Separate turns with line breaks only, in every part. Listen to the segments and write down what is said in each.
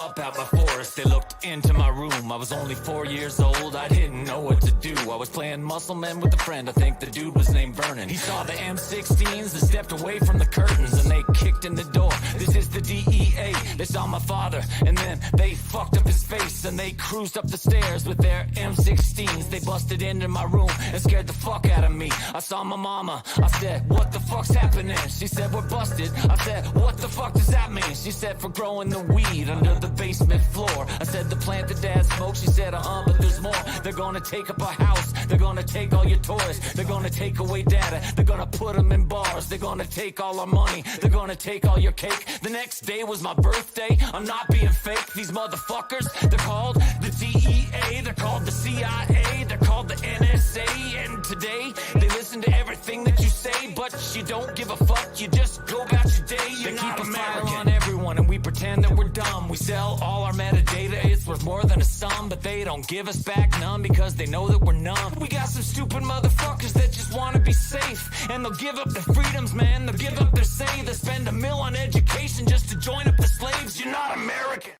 Up out my forest, they looked into my room. I was only 4 years old, I didn't know what to do. I was playing muscle men with a friend, I think the dude was named Vernon. He saw the M16s and stepped away from the curtains, and they kicked in the door. This is the DEA. They saw my father, and then they fucked up his face, and they cruised up the stairs with their M16s. They busted into my room and scared the fuck out of me. I saw my mama, I said, what the fuck's happening? She said, we're busted. I said, what the fuck does that mean? She said, for growing the weed under the basement floor. I said, the plant that dad smoked. She said, but there's more. They're gonna take up our house. They're gonna take all your toys. They're gonna take away data. They're gonna put them in bars. They're gonna take all our money. They're gonna take all your cake. The next day was my birthday. I'm not being fake. These motherfuckers, they're called the DEA. They're called the CIA. They're called the NSA. And today, they listen to everything that you say, but you don't give a fuck. You just go about your day. You're not American. On everyone, and we pretend that we're dumb. We sell all our metadata. It's worth more than a sum, but they don't give us back none because they know that we're numb. We got some stupid motherfuckers that just want to be safe, and they'll give up their freedoms, man. They'll give up their say. They'll spend $1 million on education just to join up the slaves. You're not American.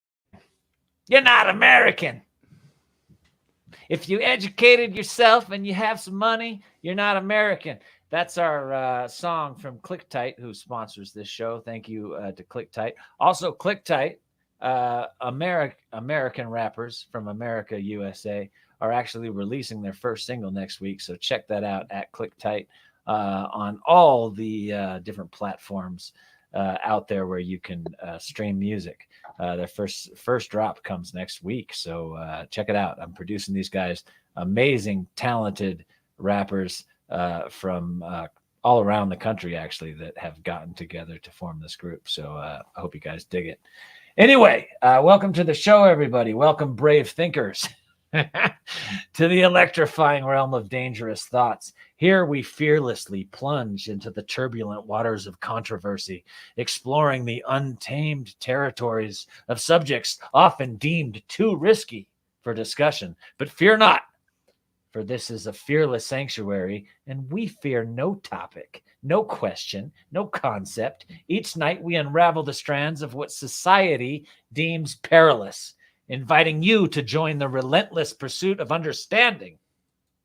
You're not American. If you educated yourself and you have some money, you're not American. That's our song from ClickTight, who sponsors this show. Thank you to ClickTight. Also, ClickTight, American rappers from America, USA, are actually releasing their first single next week. So check that out at ClickTight on all the different platforms out there where you can stream music. Their first drop comes next week. So check it out. I'm producing these guys, amazing, talented rappers from all around the country, actually, that have gotten together to form this group. So I hope you guys dig it. Anyway, welcome to the show, everybody. Welcome, brave thinkers, to the electrifying realm of dangerous thoughts. Here we fearlessly plunge into the turbulent waters of controversy, exploring the untamed territories of subjects often deemed too risky for discussion. But fear not, for this is a fearless sanctuary, and we fear no topic, no question, no concept. Each night we unravel the strands of what society deems perilous, inviting you to join the relentless pursuit of understanding.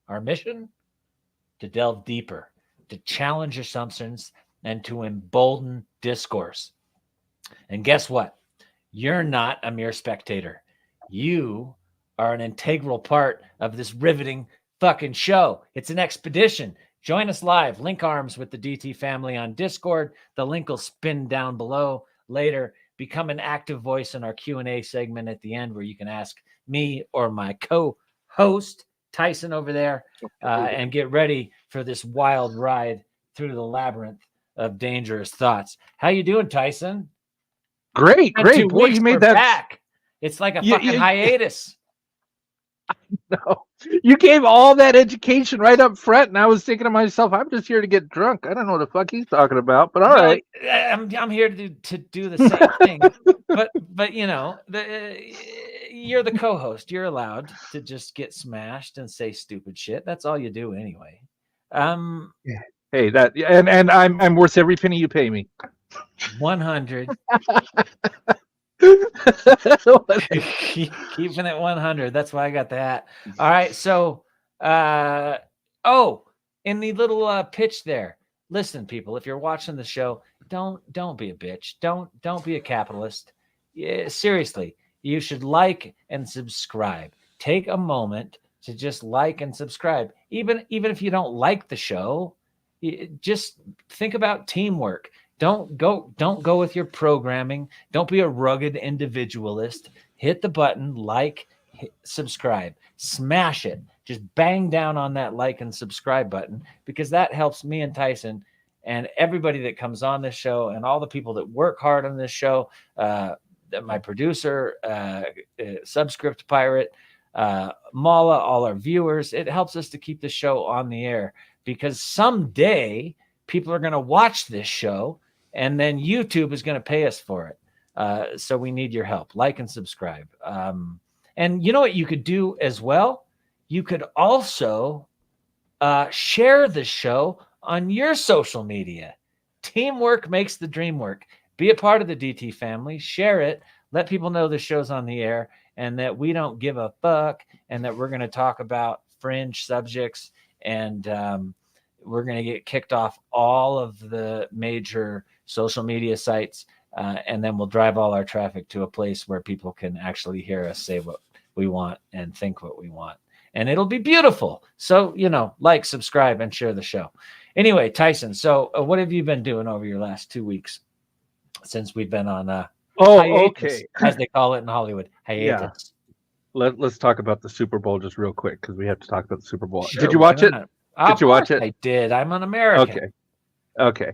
Our mission? To delve deeper, to challenge assumptions, and to embolden discourse. And guess what? You're not a mere spectator. You are an integral part of this riveting fucking show. It's an expedition. Join us live. Link arms with the DT family on Discord. The link will spin down below later. Become an active voice in our Q&A segment at the end, where you can ask me or my co-host, Tyson, over there, and get ready for this wild ride through the labyrinth of dangerous thoughts. How you doing, Tyson?
Great. Boy, you made that
back. It's like a fucking hiatus.
No, you gave all that education right up front, and I was thinking to myself, I'm just here to get drunk. I don't know what the fuck he's talking about, but all right.
I'm here to do the same thing, but you know, you're the co-host. You're allowed to just get smashed and say stupid shit. That's all you do anyway.
Hey, that and I'm worth every penny you pay me.
100. Keeping it 100. That's why I got that. All right. So, in the little pitch there, listen, people, if you're watching the show, don't be a bitch. Don't be a capitalist. Yeah, seriously, you should like and subscribe. Take a moment to just like and subscribe. Even if you don't like the show, just think about teamwork. Don't go with your programming. Don't be a rugged individualist. Hit the button, subscribe, smash it. Just bang down on that like and subscribe button, because that helps me and Tyson and everybody that comes on this show, and all the people that work hard on this show. My producer, Subscript Pirate, Mala, all our viewers. It helps us to keep the show on the air, because someday people are going to watch this show, and then YouTube is going to pay us for it. So we need your help. Like and subscribe. And you know what you could do as well? You could also share the show on your social media. Teamwork makes the dream work. Be a part of the DT family. Share it. let people know the show's on the air and that we don't give a fuck and that we're going to talk about fringe subjects and we're going to get kicked off all of the major social media sites. And then we'll drive all our traffic to a place where people can actually hear us say what we want and think what we want. And it'll be beautiful. So, like, subscribe, and share the show. Anyway, Tyson, so what have you been doing over your last 2 weeks since we've been on hiatus,
okay.
as they call it in Hollywood, hiatus?
Yeah. Let's talk about the Super Bowl just real quick because we have to talk about the Super Bowl.
Sure,
did you watch it?
Did you watch it? I did. I'm an American.
Okay.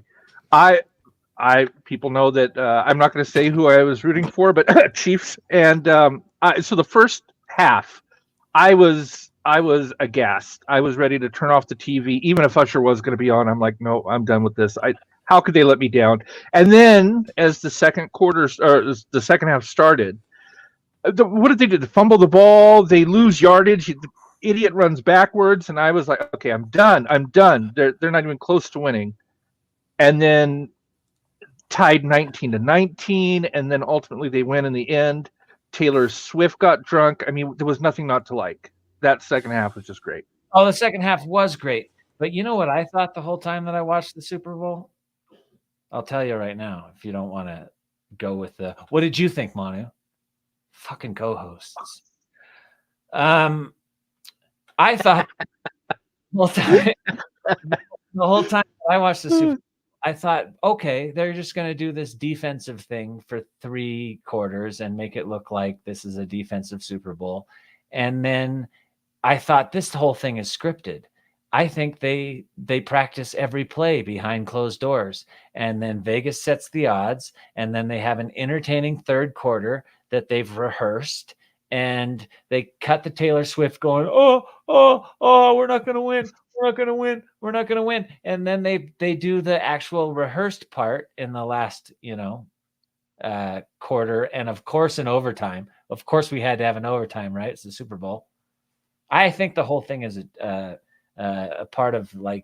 People know that I'm not going to say who I was rooting for, but Chiefs. And so the first half, I was aghast. I was ready to turn off the TV, even if Usher was going to be on. I'm like, no, I'm done with this. How could they let me down? And then, as the second half started, what did they do? They fumble the ball. They lose yardage. The idiot runs backwards, and I was like, okay, I'm done. They're not even close to winning. And then tied 19-19, and then ultimately they win in the end. Taylor Swift got drunk. I mean, there was nothing not to like. That second half was just great.
Oh, the second half was great. But you know what I thought the whole time that I watched the Super Bowl? I'll tell you right now, if you don't want to go with the... What did you think, Manu? Fucking co-hosts. I thought the whole time I watched the Super Bowl, I thought, okay, they're just going to do this defensive thing for 3 quarters and make it look like this is a defensive Super Bowl. And then I thought this whole thing is scripted. I think they practice every play behind closed doors, and then Vegas sets the odds, and then they have an entertaining third quarter that they've rehearsed, and they cut the Taylor Swift going, oh, we're not going to win. We're not going to win. And then they do the actual rehearsed part in the last, quarter. And of course, in overtime. Of course, we had to have an overtime, right? It's the Super Bowl. I think the whole thing is a part of I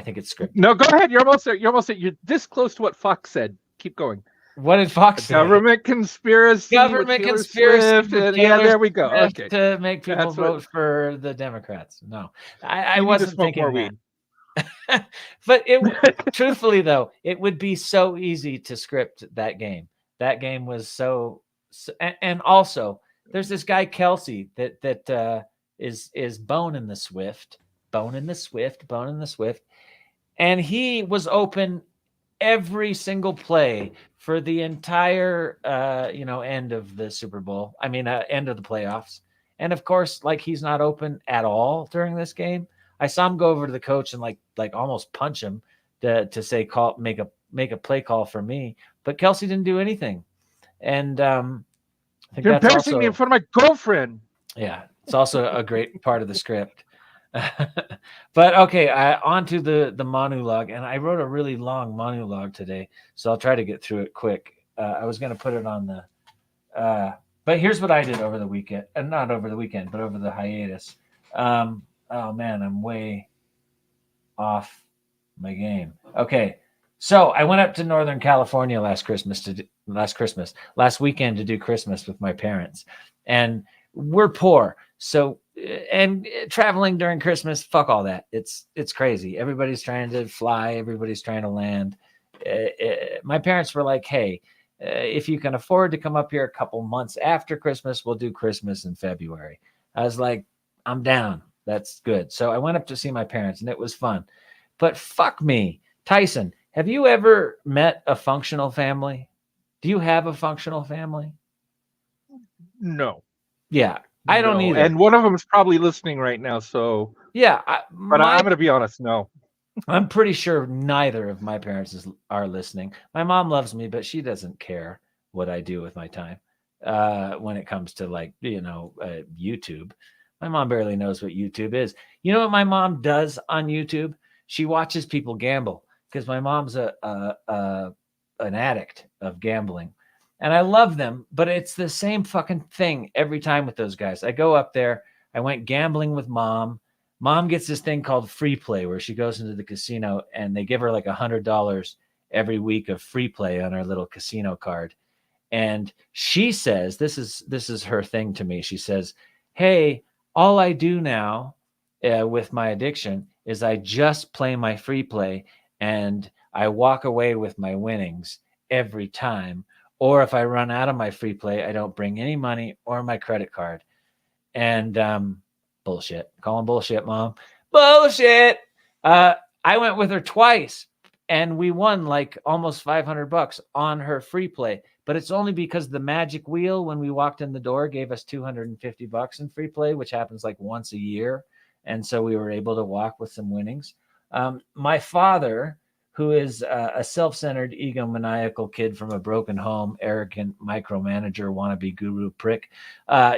think it's scripted.
No, go ahead. You're almost there. You're this close to what Fox said. Keep going.
What did Fox say?
Government conspiracy. There we go. Okay.
To make people vote for the Democrats. No, I wasn't thinking that. But truthfully, though, it would be so easy to script that game. That game was so and also there's this guy Kelsey that is boning the Swift, and he was open every single play for the entire end of the Super Bowl. I mean, end of the playoffs. And of course, he's not open at all during this game. I saw him go over to the coach and like almost punch him to say make a play call for me. But Kelsey didn't do anything. And I think
you're embarrassing me in front of my girlfriend.
Yeah, it's also a great part of the script. But okay, on to the monologue, and I wrote a really long monologue today, so I'll try to get through it quick. I was going to put it on the but here's what I did over the weekend, and not over the weekend, but over the hiatus. Oh man, I'm way off my game. Okay, so I went up to Northern California last weekend to do Christmas with my parents, and we're poor, so. And traveling during Christmas, fuck all that. It's crazy. Everybody's trying to fly. Everybody's trying to land. My parents were like, hey, if you can afford to come up here a couple months after Christmas, we'll do Christmas in February. I was like, I'm down. That's good. So I went up to see my parents, and it was fun. But fuck me. Tyson, have you ever met a functional family? Do you have a functional family?
No.
Yeah. I don't either.
And one of them is probably listening right now. So
yeah,
I'm going to be honest. No,
I'm pretty sure neither of my parents are listening. My mom loves me, but she doesn't care what I do with my time. When it comes to YouTube, my mom barely knows what YouTube is. You know what my mom does on YouTube? She watches people gamble because my mom's an addict of gambling. And I love them, but it's the same fucking thing every time with those guys. I go up there. I went gambling with mom. Mom gets this thing called free play where she goes into the casino and they give her like $100 every week of free play on her little casino card. And she says, this is her thing to me. She says, hey, all I do now with my addiction is I just play my free play and I walk away with my winnings every time. Or if I run out of my free play, I don't bring any money or my credit card. And bullshit. Calling bullshit, Mom. Bullshit. I went with her twice and we won like almost $500 on her free play. But it's only because the magic wheel, when we walked in the door, gave us $250 in free play, which happens like once a year. And so we were able to walk with some winnings. My father, who is a self-centered, egomaniacal kid from a broken home, arrogant micromanager, wannabe guru prick,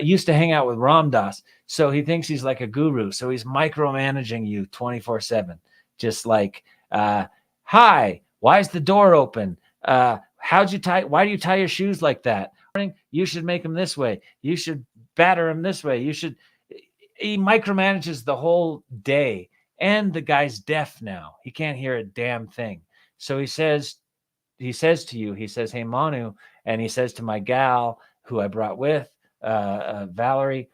used to hang out with Ram Dass. So he thinks he's like a guru. So he's micromanaging you 24/7. Just like, hi, why is the door open? Why do you tie your shoes like that? You should make them this way. You should batter them this way. He micromanages the whole day. And the guy's deaf now. He can't hear a damn thing. So he says to you, he says, hey, Manu, and he says to my gal, who I brought with, Valerie,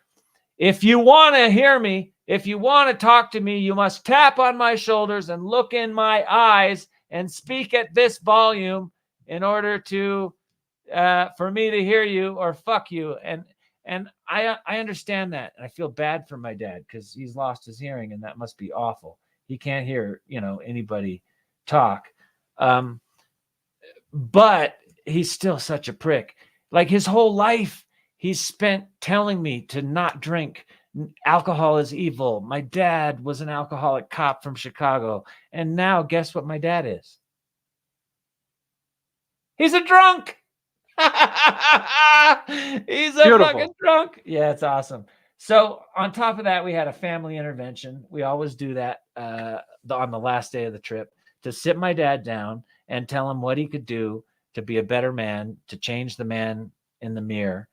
if you want to hear me, if you want to talk to me, you must tap on my shoulders and look in my eyes and speak at this volume in order to, for me to hear you or fuck you. And I understand that. And I feel bad for my dad because he's lost his hearing and that must be awful. He can't hear, anybody talk. But he's still such a prick. Like his whole life, he's spent telling me to not drink. Alcohol is evil. My dad was an alcoholic cop from Chicago. And now guess what my dad is? He's a drunk. He's a fucking drunk. Yeah, it's awesome. So on top of that, we had a family intervention. We always do that on the last day of the trip to sit my dad down and tell him what he could do to be a better man, to change the man in the mirror,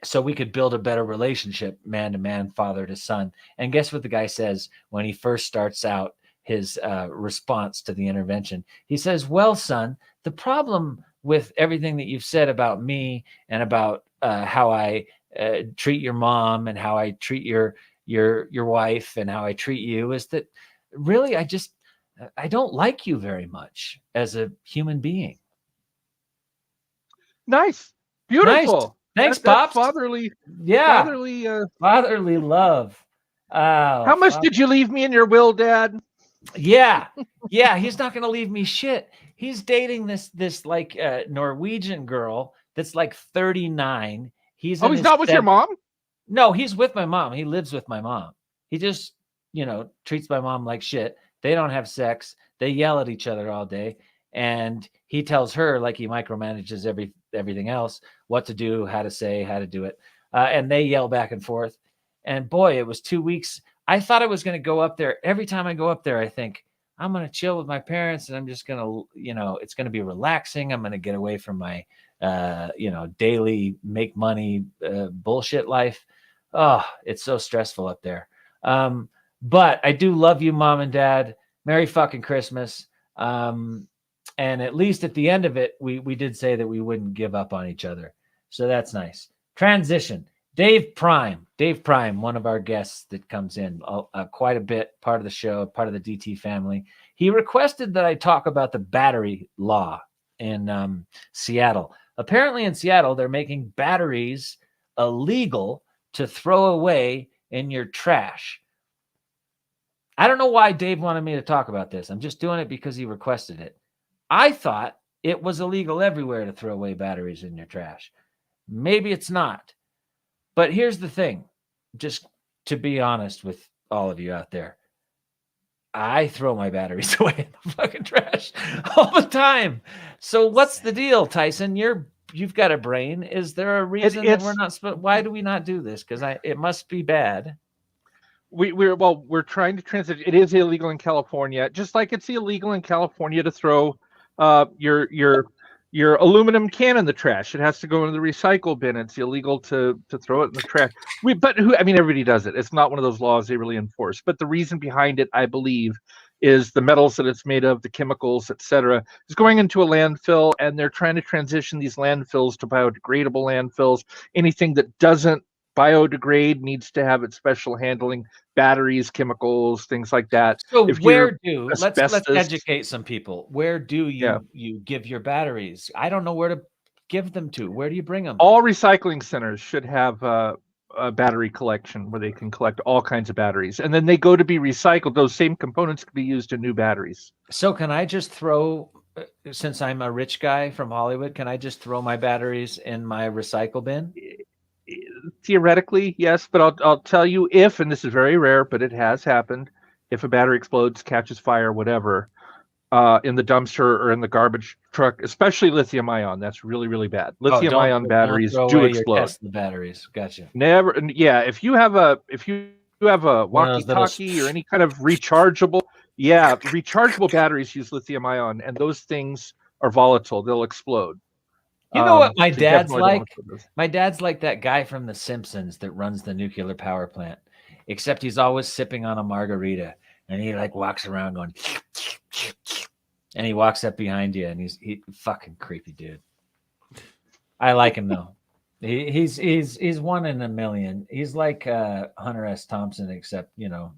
so we could build a better relationship, man to man, father to son. And guess what the guy says when he first starts out his response to the intervention? He says, well, son, the problem with everything that you've said about me and about how I treat your mom and how I treat your wife and how I treat you is that really I don't like you very much as a human being.
Nice. Beautiful.
Nice. Thanks,
Pops.
Pops.
Fatherly.
Yeah.
Fatherly
love.
How much did you leave me in your will, Dad?
Yeah. He's not going to leave me shit. He's dating this like Norwegian girl that's like 39. He's
not with your mom?
No, he's with my mom. He lives with my mom. He just, treats my mom like shit. They don't have sex. They yell at each other all day. And he tells her, like he micromanages everything else, what to do, how to say, how to do it. And they yell back and forth. And boy, it was 2 weeks. I thought I was going to go up there. Every time I go up there, I think, I'm going to chill with my parents and I'm just going to, it's going to be relaxing. I'm going to get away from my, daily make money bullshit life. Oh, it's so stressful up there. But I do love you, Mom and Dad. Merry fucking Christmas. And at least at the end of it, we did say that we wouldn't give up on each other. So that's nice. Transition. Dave Prime, one of our guests that comes in quite a bit, part of the show, part of the DT family. He requested that I talk about the battery law in Seattle. Apparently in Seattle, they're making batteries illegal to throw away in your trash. I don't know why Dave wanted me to talk about this. I'm just doing it because he requested it. I thought it was illegal everywhere to throw away batteries in your trash. Maybe it's not. But here's the thing, just to be honest with all of you out there, I throw my batteries away in the fucking trash all the time. So what's the deal, Tyson? You've got a brain. Is there a reason that we're not? Why do we not do this? Because it must be bad.
We're trying to transition. It is illegal in California, just like it's illegal in California to throw your aluminum can in the trash. It has to go in the recycle bin. It's illegal to throw it in the trash. Everybody does it. It's not one of those laws they really enforce. But the reason behind it, I believe, is the metals that it's made of, the chemicals, etc., is going into a landfill, and they're trying to transition these landfills to biodegradable landfills. Anything that doesn't biodegrade needs to have its special handling, batteries, chemicals, things like that.
So
If you're
let's
asbestos,
educate some people. Where do
yeah,
you give your batteries? I don't know where to give them to. Where do you bring them?
all recycling centers should have a battery collection where they can collect all kinds of batteries, and then they go to be recycled. Those same components can be used in new batteries.
So can I just throw, since I'm a rich guy from Hollywood, can I just throw my batteries in my recycle bin?
Theoretically, yes, but I'll tell you, if, and this is very rare, but it has happened, if a battery explodes, catches fire, whatever, in the dumpster or in the garbage truck, especially lithium ion, that's really, really bad.
Oh,
Lithium ion
don't
batteries
throw
do
away your
explode.
Tesla batteries. Gotcha.
Never, yeah. If you have a
One of those little
walkie-talkie or any kind of rechargeable, yeah, rechargeable batteries use lithium ion, and those things are volatile. They'll explode.
You know what my
So
dad's
definitely don't
like?
mess with those.
My dad's like that guy from The Simpsons that runs the nuclear power plant, except he's always sipping on a margarita, and he like walks around going, and he walks up behind you, and he fucking creepy dude. I like him though. He's one in a million. He's like Hunter S. Thompson, except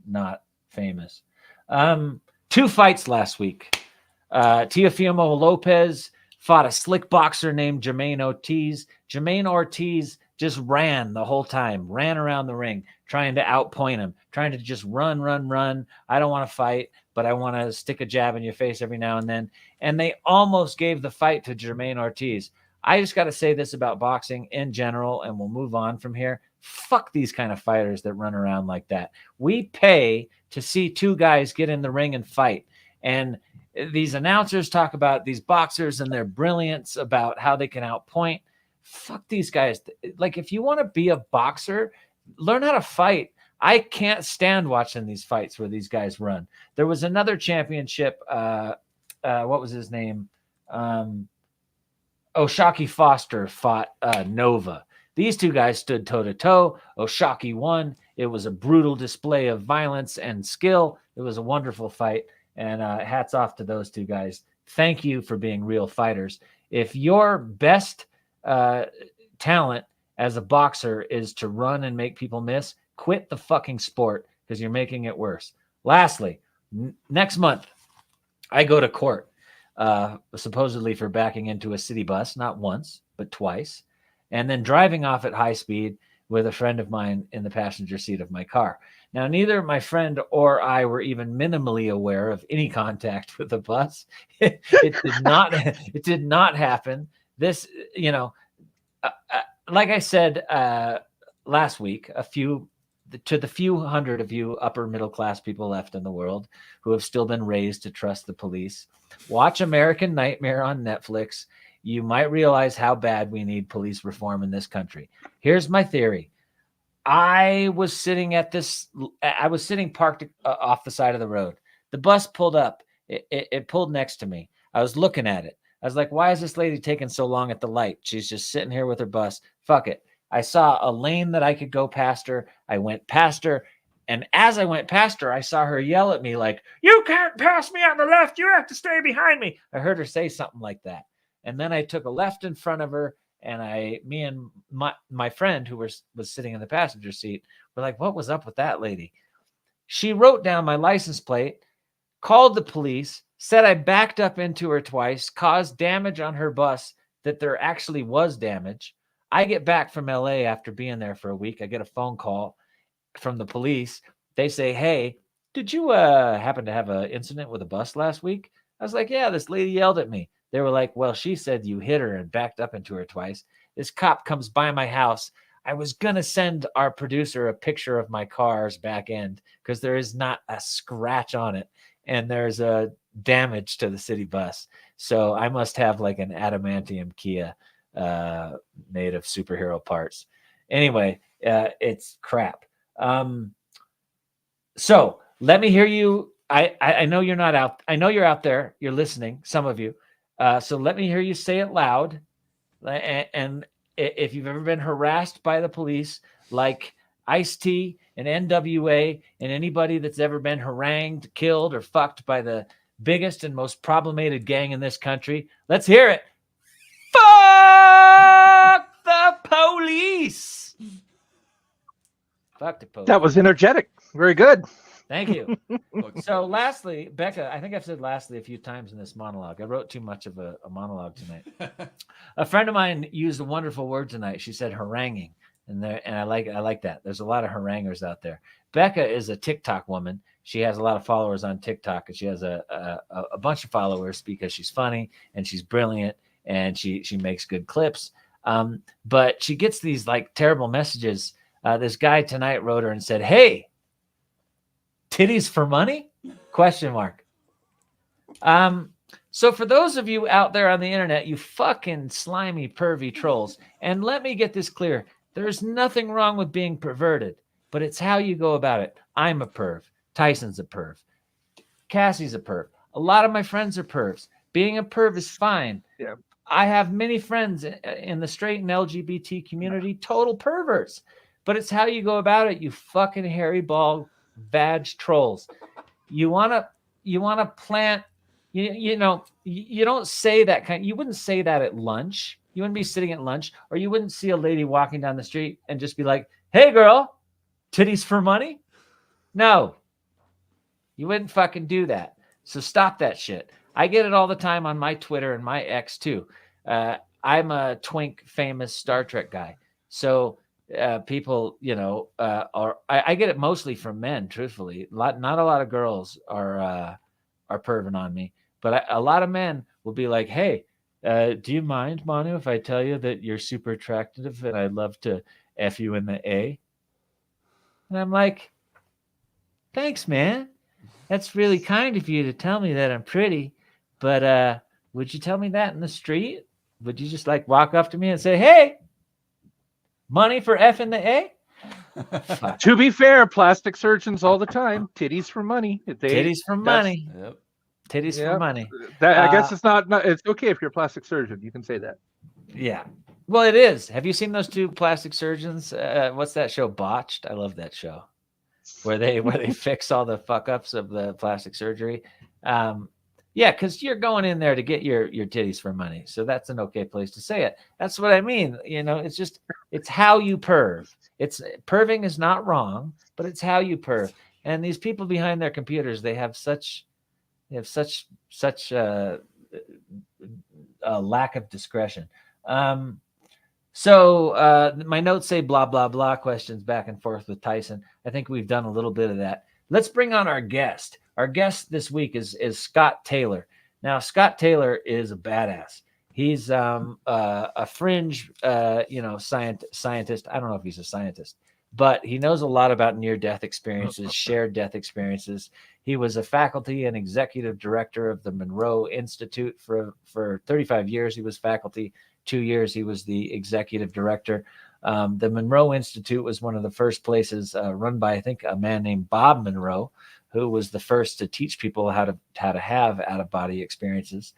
not famous. 2 fights last week. Teofimo Lopez fought a slick boxer named Jermaine Ortiz. Jermaine Ortiz just ran the whole time, ran around the ring, trying to outpoint him, trying to just run. I don't want to fight, but I want to stick a jab in your face every now and then. And they almost gave the fight to Jermaine Ortiz. I just got to say this about boxing in general, and we'll move on from here. Fuck these kind of fighters that run around like that. We pay to see 2 guys get in the ring and fight. And these announcers talk about these boxers and their brilliance about how they can outpoint. Fuck these guys. Like, if you want to be a boxer, learn how to fight. I can't stand watching these fights where these guys run. There was another championship. What was his name? Oshaki Foster fought Nova. These 2 guys stood toe-to-toe. Oshaki won. It was a brutal display of violence and skill. It was a wonderful fight, and hats off to those 2 guys. Thank you for being real fighters. If your best talent as a boxer is to run and make people miss, quit the fucking sport, because you're making it worse. Lastly, next month, I go to court. Supposedly for backing into a city bus, not once, but twice, and then driving off at high speed with a friend of mine in the passenger seat of my car. Now, neither my friend or I were even minimally aware of any contact with the bus. It did not happen. This, like I said last week, to the few hundred of you upper middle class people left in the world who have still been raised to trust the police, watch American Nightmare on Netflix. You might realize how bad we need police reform in this country. Here's my theory. I was sitting parked off the side of the road. The bus pulled up. It pulled next to me. I was looking at it. I was like, why is this lady taking so long at the light? She's just sitting here with her bus. Fuck it. I saw a lane that I could go past her. I went past her. And as I went past her, I saw her yell at me like, you can't pass me on the left. You have to stay behind me. I heard her say something like that. And then I took a left in front of her. And me and my friend who was sitting in the passenger seat were like, what was up with that lady? She wrote down my license plate, called the police, said I backed up into her twice, caused damage on her bus, that there actually was damage. I get back from LA after being there for a week. I get a phone call from the police. They say, hey, did you happen to have an incident with a bus last week? I was like, yeah, this lady yelled at me. They were like, well, she said you hit her and backed up into her twice. This cop comes by my house. I was going to send our producer a picture of my car's back end because there is not a scratch on it. And there's a damage to the city bus. So I must have like an adamantium Kia made of superhero parts. Anyway, it's crap. So let me hear you. I know you're not out. I know you're out there. You're listening, some of you. So let me hear you say it loud. And if you've ever been harassed by the police, like Ice-T and NWA and anybody that's ever been harangued, killed, or fucked by the biggest and most problemated gang in this country. Let's hear it. Fuck the police. Fuck the police.
That was energetic. Very good.
Thank you. So lastly, Becca, I think I've said lastly a few times in this monologue. I wrote too much of a monologue tonight. A friend of mine used a wonderful word tonight. She said haranguing. And I like that. There's a lot of haranguers out there. Becca is a TikTok woman. She has a lot of followers on TikTok, and she has a bunch of followers because she's funny and she's brilliant and she makes good clips. But she gets these like terrible messages. This guy tonight wrote her and said, "Hey, titties for money?" Question mark. So for those of you out there on the internet, you fucking slimy, pervy trolls, and let me get this clear. There's nothing wrong with being perverted, but it's how you go about it. I'm a perv. Tyson's a perv. Cassie's a perv. A lot of my friends are pervs. Being a perv is fine.
Yeah.
I have many friends in the straight and LGBT community, total perverts. But it's how you go about it, you fucking hairy ball vag trolls. You wanna plant, you don't say that kind. You wouldn't say that at lunch. You wouldn't be sitting at lunch, or you wouldn't see a lady walking down the street and just be like, "Hey girl, titties for money?" No. You wouldn't fucking do that. So stop that shit. I get it all the time on my Twitter and my X too. I'm a twink famous Star Trek guy. So people, I get it mostly from men, truthfully. Not a lot of girls are perving on me, but a lot of men will be like, "Hey, do you mind, Manu, if I tell you that you're super attractive and I'd love to F you in the A?" And I'm like, "Thanks, man. That's really kind of you to tell me that I'm pretty, but would you tell me that in the street? Would you just like walk up to me and say, 'Hey, money for F in the A?'"
To be fair, plastic surgeons all the time. Titties for money.
Titties for money.
Yep.
Titties
Yeah.
for money.
I guess it's not. It's okay if you're a plastic surgeon. You can say that.
Yeah. Well, it is. Have you seen those two plastic surgeons? What's that show? Botched. I love that show. Where they fix all the fuck ups of the plastic surgery. Yeah, because you're going in there to get your titties for money. So that's an okay place to say it. That's what I mean. It's how you perv. Perving is not wrong, but it's how you perv. And these people behind their computers, they have such a lack of discretion. So my notes say blah, blah, blah, questions back and forth with Tyson. I think we've done a little bit of that. Let's bring on our guest. Our guest this week is Scott Taylor. Now, Scott Taylor is a badass. He's a fringe, scientist. I don't know if he's a scientist, but he knows a lot about near-death experiences, shared death experiences. He was a faculty and executive director of the Monroe Institute for 35 years. He was faculty. 2 years he was the executive director. The Monroe Institute was one of the first places run by, I think, a man named Bob Monroe, who was the first to teach people how to have out-of-body experiences.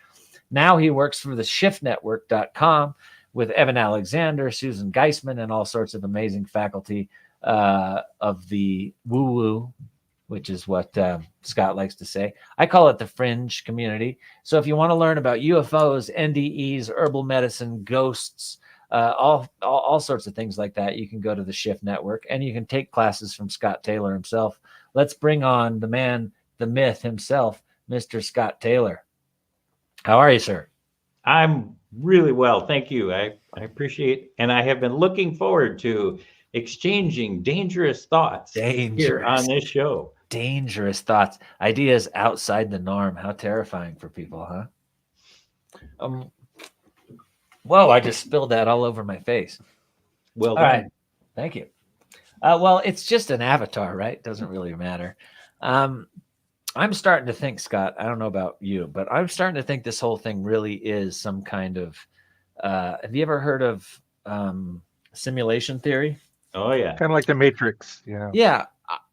Now he works for the shiftnetwork.com with Evan Alexander, Susan Geisman, and all sorts of amazing faculty of the woo-woo, which is what Scott likes to say. I call it the fringe community. So if you want to learn about UFOs, NDEs, herbal medicine, ghosts, all sorts of things like that, you can go to the Shift Network, and you can take classes from Scott Taylor himself. Let's bring on the man, the myth himself, Mr. Scott Taylor. How are you, sir?
I'm really well, thank you. I appreciate, and I have been looking forward to exchanging dangerous thoughts here on this show.
Dangerous thoughts, ideas outside the norm. How terrifying for people, huh? Whoa, I just spilled that all over my face.
Well
all
done.
Right. Thank you. Well, it's just an avatar, right? Doesn't really matter. I'm starting to think, Scott, I don't know about you, but I'm starting to think this whole thing really is some kind of, have you ever heard of simulation theory?
Oh, yeah.
Kind of like the Matrix. Yeah.
Yeah.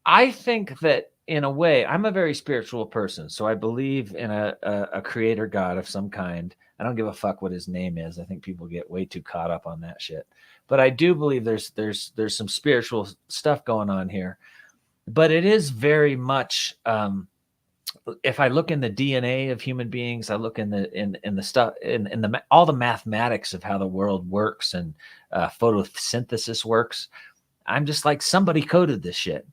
I think that in a way, I'm a very spiritual person. So I believe in a creator God of some kind. I don't give a fuck what his name is. I think people get way too caught up on that shit. But I do believe there's some spiritual stuff going on here. But it is very much if I look in the DNA of human beings, I look in the stuff in the all the mathematics of how the world works and photosynthesis works. I'm just like, somebody coded this shit.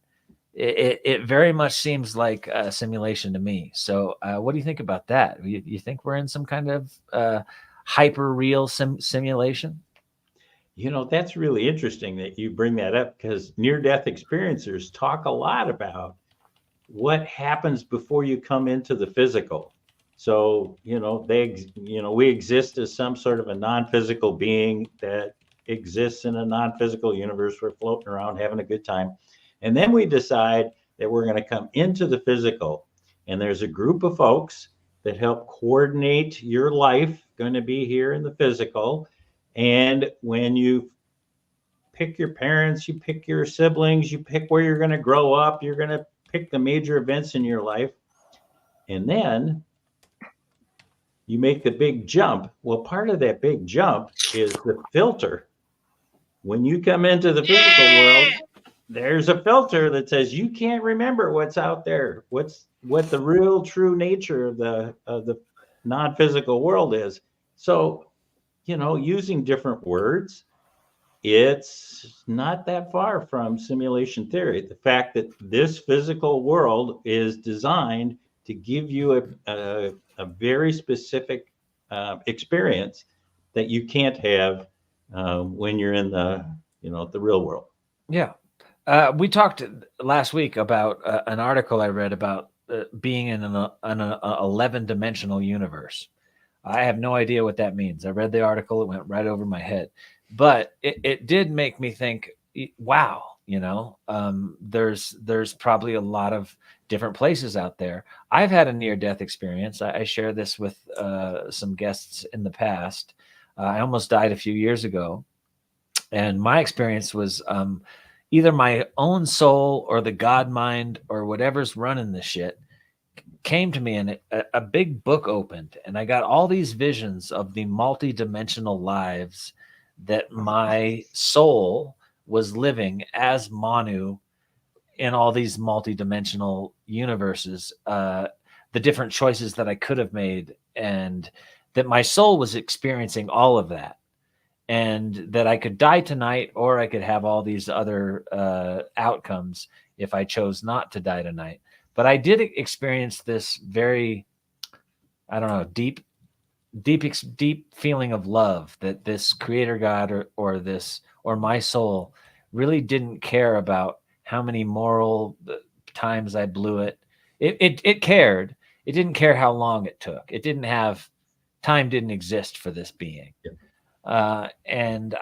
It very much seems like a simulation to me. So what do you think about that? You think we're in some kind of hyper real simulation?
You know, that's really interesting that you bring that up, because near-death experiencers talk a lot about what happens before you come into the physical. So, you know, we exist as some sort of a non-physical being that exists in a non-physical universe. We're floating around having a good time. And then we decide that we're going to come into the physical. And there's a group of folks that help coordinate your life, going to be here in the physical. And when you pick your parents, you pick your siblings, you pick where you're going to grow up, you're going to pick the major events in your life. And then you make the big jump. Well, part of that big jump is the filter. When you come into the physical world, there's a filter that says you can't remember what's out there, what the real true nature of the non-physical world is. So, you know, using different words, it's not that far from simulation theory. The fact that this physical world is designed to give you a very specific experience that you can't have when you're in the real world.
Yeah. We talked last week about an article I read about being in an 11-dimensional universe. I have no idea what that means. I read the article. It went right over my head. But it did make me think, wow, there's probably a lot of different places out there. I've had a near-death experience. I share this with some guests in the past. I almost died a few years ago. And my experience was either my own soul or the God mind or whatever's running this shit came to me, and a big book opened, and I got all these visions of the multi-dimensional lives that my soul was living as Manu in all these multi-dimensional universes, the different choices that I could have made, and that my soul was experiencing all of that, and that I could die tonight, or I could have all these other outcomes if I chose not to die tonight. But I did experience this very, I don't know, deep feeling of love that this creator God or my soul really didn't care about how many moral times I blew it. It cared. It didn't care how long it took. It didn't have time, didn't exist for this being. Yeah. And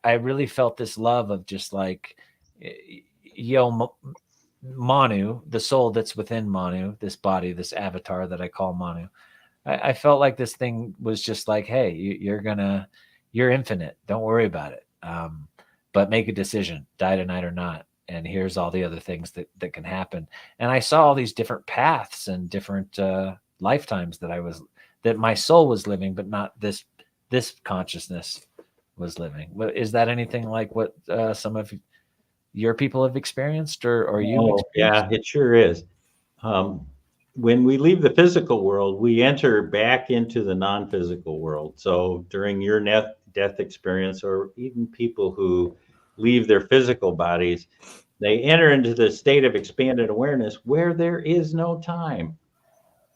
I really felt this love of just like, Manu, the soul that's within Manu, this body, this avatar that I call Manu. I felt like this thing was just like, hey, you're infinite. Don't worry about it. But make a decision, die tonight or not. And here's all the other things that can happen. And I saw all these different paths and different lifetimes that my soul was living, but not this consciousness was living. Is that anything like what some of your people have experienced or you?
Yeah, it sure is. When we leave the physical world, we enter back into the non-physical world. So during your death experience, or even people who leave their physical bodies, they enter into the state of expanded awareness where there is no time.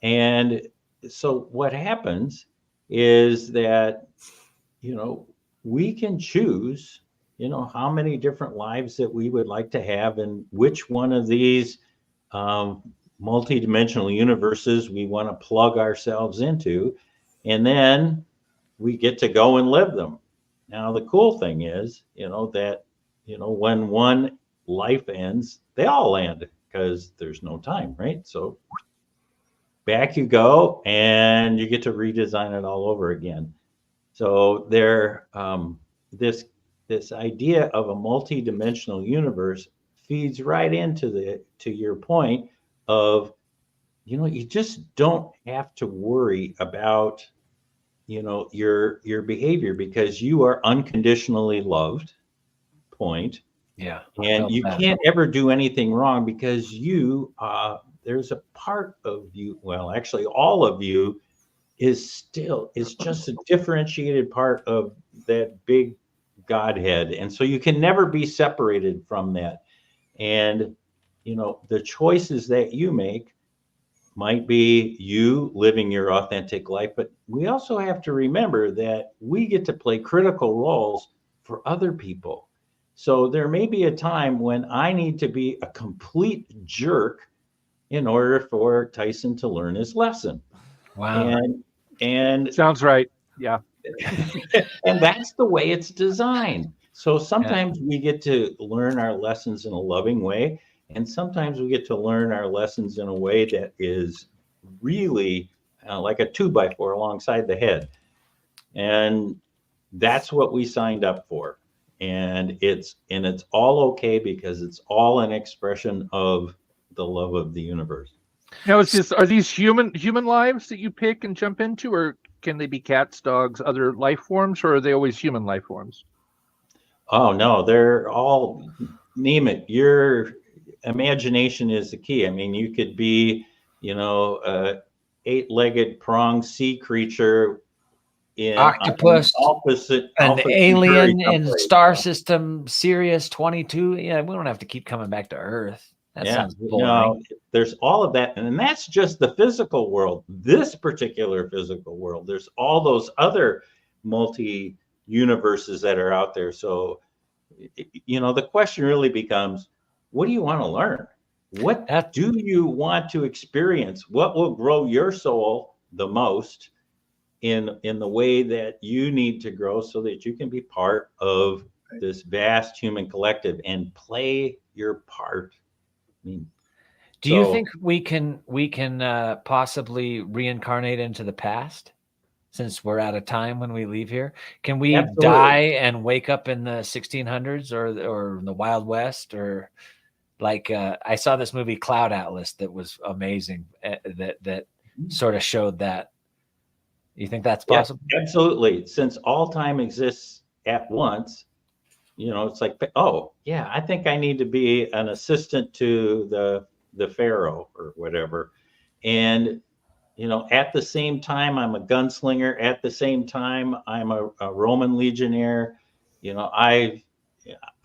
And so what happens is that, we can choose how many different lives that we would like to have, and which one of these multi-dimensional universes we want to plug ourselves into, and then we get to go and live them. Now, the cool thing is, that, when one life ends, they all end, because there's no time, right? So back you go, and you get to redesign it all over again. So this idea of a multi-dimensional universe feeds right into your point of, you just don't have to worry about your behavior, because you are unconditionally loved, point.
Yeah.
And you can't ever do anything wrong, because there's a part of you, well, actually all of you is just a differentiated part of that big Godhead. And so you can never be separated from that. And, the choices that you make might be you living your authentic life, but we also have to remember that we get to play critical roles for other people. So there may be a time when I need to be a complete jerk in order for Tyson to learn his lesson.
Wow.
And
Sounds right. Yeah.
and that's the way it's designed. So sometimes we get to learn our lessons in a loving way, and sometimes we get to learn our lessons in a way that is really like a 2x4 alongside the head. And that's what we signed up for. And it's all okay, because it's all an expression of the love of the universe.
Now, are these human lives that you pick and jump into, or can they be cats, dogs, other life forms, or are they always human life forms?
Oh no, they're all, name it. Your imagination is the key. I mean, you could be, a 8-legged pronged sea creature in
Octopus,
opposite
an alien in star system Sirius 22. Yeah, we don't have to keep coming back to Earth. That sounds boring.
No, there's all of that, and that's just the physical world. This particular physical world, there's all those other multi universes that are out there. So, the question really becomes, what do you want to learn? What do you want to experience? What will grow your soul the most in the way that you need to grow, so that you can be part of this vast human collective and play your part? I mean,
do you think we can possibly reincarnate into the past, since we're out of time when we leave here? Can we die and wake up in the 1600s or the Wild West, or like I saw this movie Cloud Atlas that was amazing, that sort of showed that. You think that's possible?
Yeah, absolutely. Since all time exists at once, it's like, oh yeah, I think I need to be an assistant to the Pharaoh or whatever. And, at the same time, I'm a gunslinger. At the same time, I'm a Roman legionnaire.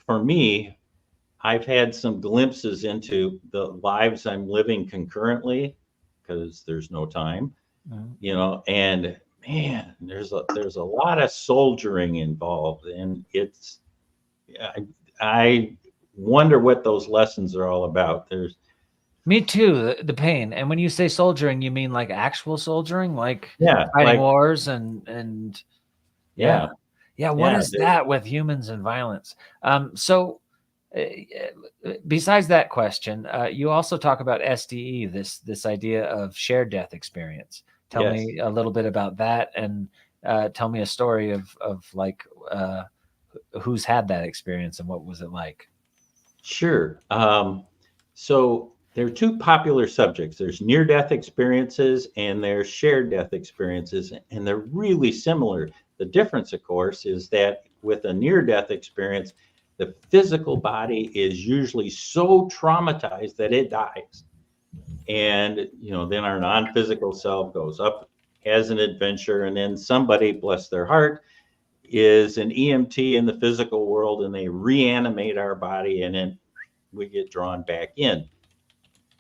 For me, I've had some glimpses into the lives I'm living concurrently, because there's no time, and man, there's a lot of soldiering involved, and I wonder what those lessons are all about.
Me too, the pain. And when you say soldiering, you mean like actual soldiering, like fighting
like
wars and what is that with humans and violence? So besides that question, you also talk about SDE, this idea of shared death experience. Tell me a little bit about that, and tell me a story of like who's had that experience and what was it like?
Sure. So there are two popular subjects. There's near-death experiences and there's shared death experiences, and they're really similar. The difference, of course, is that with a near-death experience, the physical body is usually so traumatized that it dies. And, then our non-physical self goes up as an adventure, and then somebody, bless their heart, is an EMT in the physical world, and they reanimate our body, and then we get drawn back in.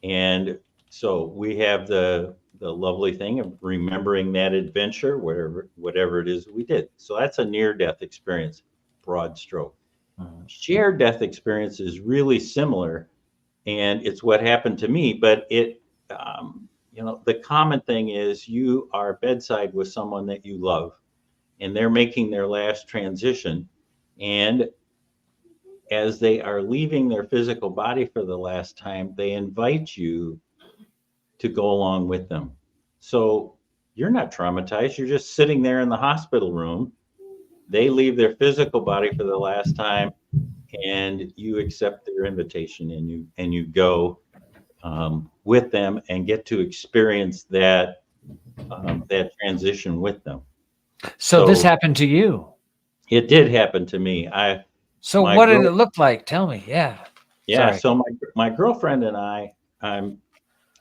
And so we have the lovely thing of remembering that adventure, whatever it is we did. So that's a near-death experience, broad stroke. Shared death experience is really similar, and it's what happened to me, but the common thing is you are bedside with someone that you love, and they're making their last transition, and as they are leaving their physical body for the last time, they invite you to go along with them. So you're not traumatized. You're just sitting there in the hospital room. They leave their physical body for the last time, and you accept their invitation, and you go with them and get to experience that transition with them.
So this happened to you.
It did happen to me.
So
My
what did
girl-
it look like? Tell me. Yeah.
Yeah.
Sorry.
So my girlfriend and I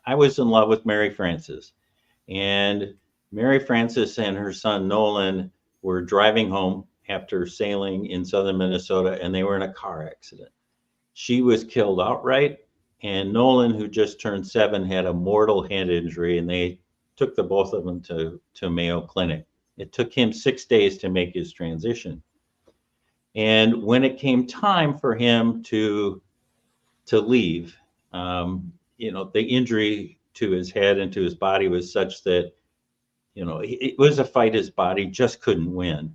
was in love with Mary Frances, and Mary Frances and her son Nolan were driving home after sailing in southern Minnesota, and they were in a car accident. She was killed outright, and Nolan, who just turned 7, had a mortal head injury, and they took the both of them to Mayo Clinic. It took him 6 days to make his transition. And when it came time for him to leave, the injury to his head and to his body was such that, it was a fight his body just couldn't win.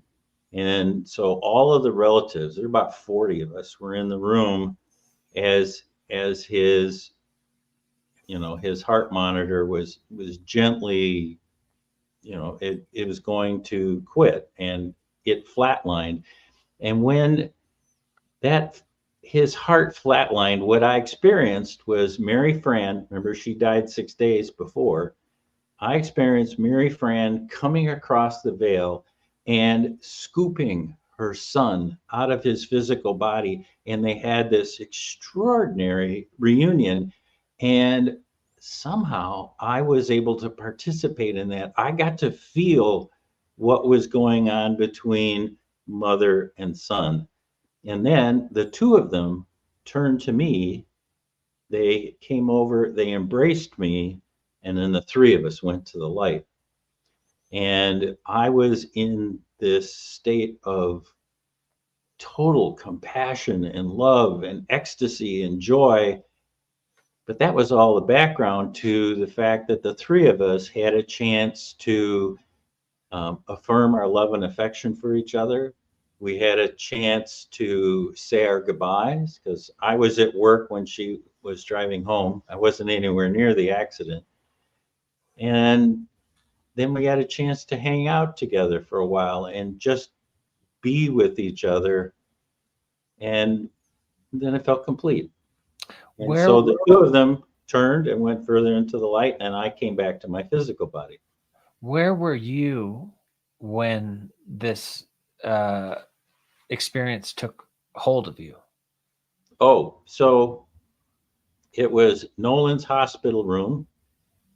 And so all of the relatives, there were about 40 of us, were in the room as his, his heart monitor was gently, it was going to quit, and it flatlined. And when that his heart flatlined, what I experienced was Mary Fran, remember she died 6 days before, I experienced Mary Fran coming across the veil and scooping her son out of his physical body. And they had this extraordinary reunion. And somehow I was able to participate in that. I got to feel what was going on between mother and son. And then the two of them turned to me. They came over, they embraced me, and then the three of us went to the light. And I was in this state of total compassion and love and ecstasy and joy. But that was all the background to the fact that the three of us had a chance to affirm our love and affection for each other. We had a chance to say our goodbyes because I was at work when she was driving home. I wasn't anywhere near the accident. And then we had a chance to hang out together for a while and just be with each other. And then it felt complete. And so the two of them turned and went further into the light, and I came back to my physical body.
Where were you when this experience took hold of you?
Oh, so it was Nolan's hospital room,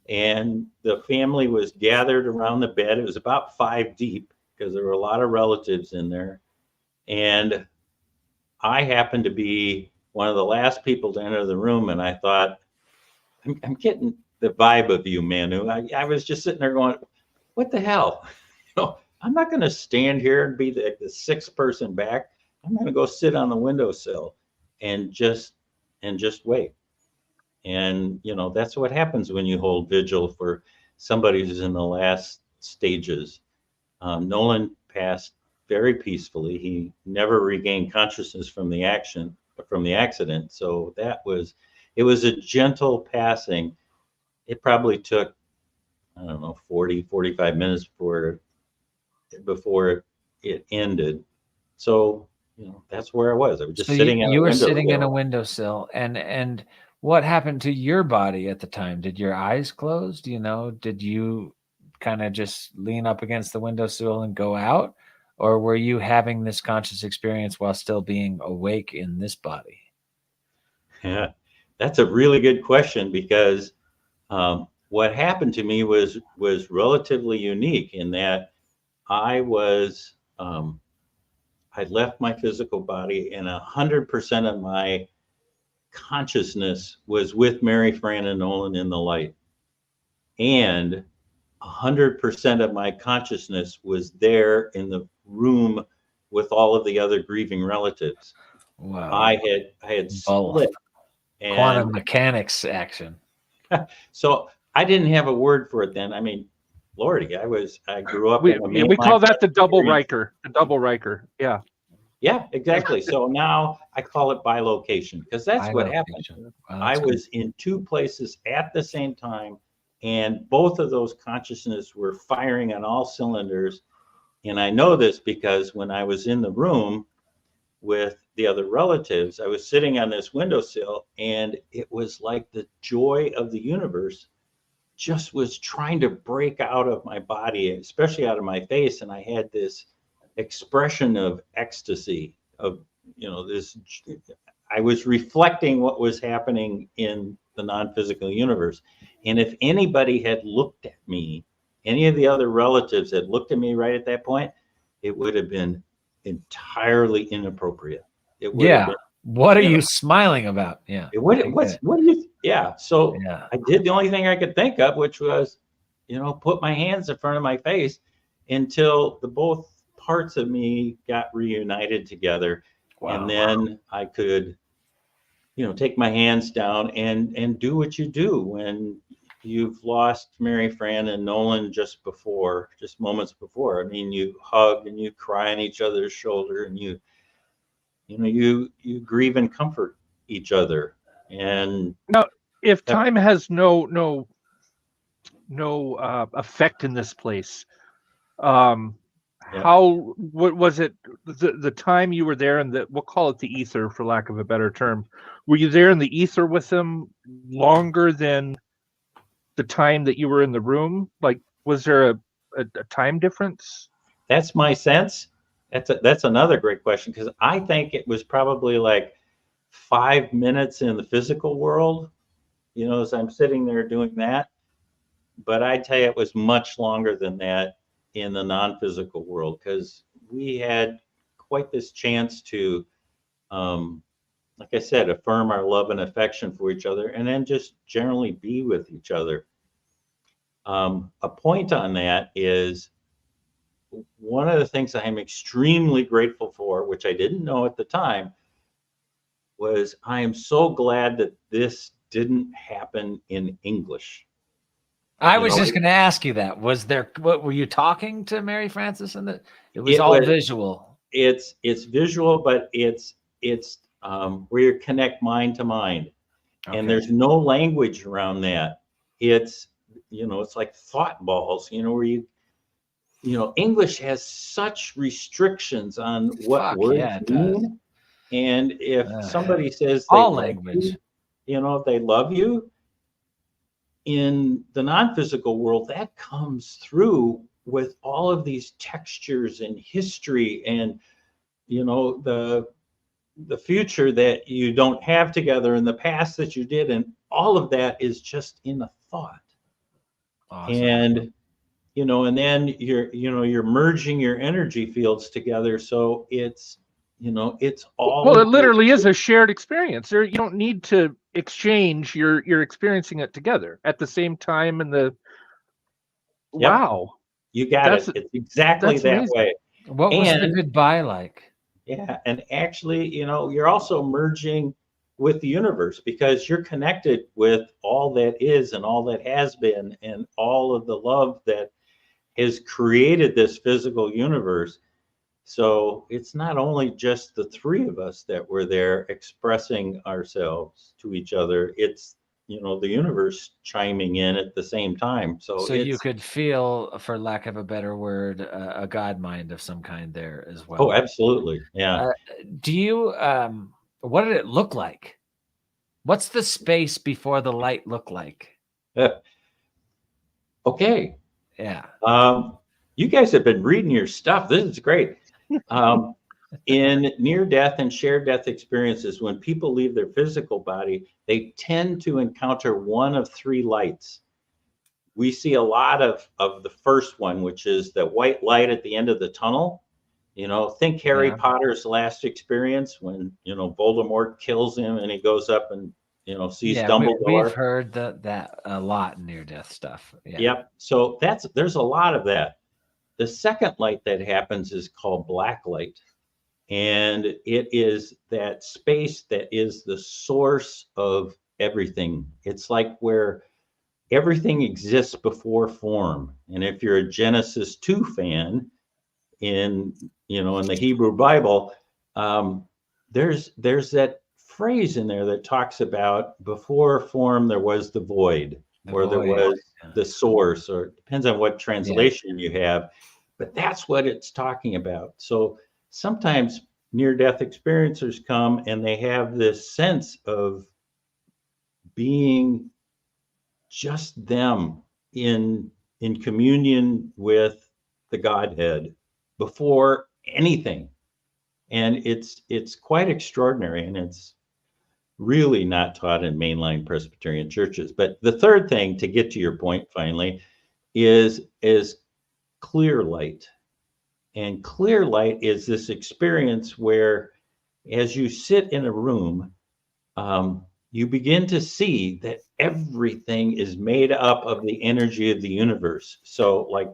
and the family was gathered around the bed. It was about 5 deep because there were a lot of relatives in there. And I happened to be one of the last people to enter the room, and I thought, I'm getting the vibe of you, Manu. I was just sitting there going, what the hell? I'm not going to stand here and be the sixth person back. I'm going to go sit on the windowsill and just wait. And that's what happens when you hold vigil for somebody who's in the last stages. Nolan passed very peacefully. He never regained consciousness from the accident. So it was a gentle passing. It probably took, I don't know, 40, 45 minutes before it ended. So, that's where I was. I was just sitting
you were sitting in a windowsill, and what happened to your body at the time? Did your eyes close? Did you kind of just lean up against the windowsill and go out? Or were you having this conscious experience while still being awake in this body?
Yeah, that's a really good question because what happened to me was relatively unique in that I was I left my physical body, and 100% of my consciousness was with Mary Fran and Nolan in the light, and 100% of my consciousness was there in the room with all of the other grieving relatives.
Wow.
I had split.
And quantum mechanics action.
So I didn't have a word for it then. I mean, Lordy, I grew up.
We call that the double Riker. The double Riker. Yeah.
Yeah, exactly. So now I call it bilocation because that's what happened. Wow, I was in two places at the same time, and both of those consciousness were firing on all cylinders. And I know this because when I was in the room with the other relatives, I was sitting on this windowsill, and it was like the joy of the universe just was trying to break out of my body, especially out of my face. And I had this expression of ecstasy of, this, I was reflecting what was happening in the non-physical universe. And if anybody had looked at me, any of the other relatives had looked at me right at that point, it would have been entirely inappropriate. It would have been,
what are you smiling about? Yeah.
what do you, so
Yeah.
I did the only thing I could think of, which was, put my hands in front of my face until the both parts of me got reunited together.
Wow.
And then I could, take my hands down and do what you do when you've lost Mary Fran and Nolan just moments before. I mean, you hug and you cry on each other's shoulder, and you grieve and comfort each other. And
now, if time has no effect in this place, what was it, the time you were there in we'll call it the ether for lack of a better term, were you there in the ether with them longer than the time that you were in the room? Like, was there a time difference?
That's my sense. That's another great question, because I think it was probably like 5 minutes in the physical world, as I'm sitting there doing that. But I tell you, it was much longer than that in the non-physical world, because we had quite this chance to, like I said, affirm our love and affection for each other, and then just generally be with each other. A point on that is, one of the things I am extremely grateful for, which I didn't know at the time, was I am so glad that this didn't happen in English.
I was just going to ask you that. Was there, what were you talking to Mary Frances? And it was all visual.
It's visual, but it's where you connect mind to mind. Okay. And there's no language around that. It's, it's like thought balls, where English has such restrictions on what words mean. And if somebody says they
all language,
if they love you, in the non-physical world, that comes through with all of these textures and history and, the future that you don't have together and the past that you did. And all of that is just in a thought. Awesome. And, and then you're merging your energy fields together. So it's, it's all.
Well, it literally is a shared experience. You don't need to exchange. You're experiencing it together at the same time. And
Yep.
Wow,
you got it. It's exactly that amazing. Way.
What was the goodbye like?
Yeah, and actually, you're also merging with the universe, because you're connected with all that is and all that has been and all of the love that has created this physical universe. So it's not only just the three of us that were there expressing ourselves to each other. It's, the universe chiming in at the same time. So
you could feel, for lack of a better word, a God mind of some kind there as well.
Oh, absolutely. Yeah.
Do you, what did it look like? What's the space before the light look like?
Okay.
Yeah.
You guys have been reading your stuff. This is great. In near-death and shared-death experiences, when people leave their physical body, they tend to encounter one of three lights. We see a lot of the first one, which is the white light at the end of the tunnel. Think Harry Potter's last experience when, Voldemort kills him and he goes up and, sees Dumbledore.
We've heard that a lot in near-death stuff. Yeah.
Yep. So there's a lot of that. The second light that happens is called black light. And it is that space that is the source of everything. It's like where everything exists before form. And if you're a Genesis 2 fan in the Hebrew Bible, there's that phrase in there that talks about before form there was the void, there was the source, or it depends on what translation you have. But that's what it's talking about. So sometimes near-death experiencers come and they have this sense of being just them in communion with the Godhead before anything. And it's quite extraordinary, and it's really not taught in mainline Presbyterian churches. But the third thing, to get to your point finally, is clear light. And clear light is this experience where, as you sit in a room, you begin to see that everything is made up of the energy of the universe. So, like,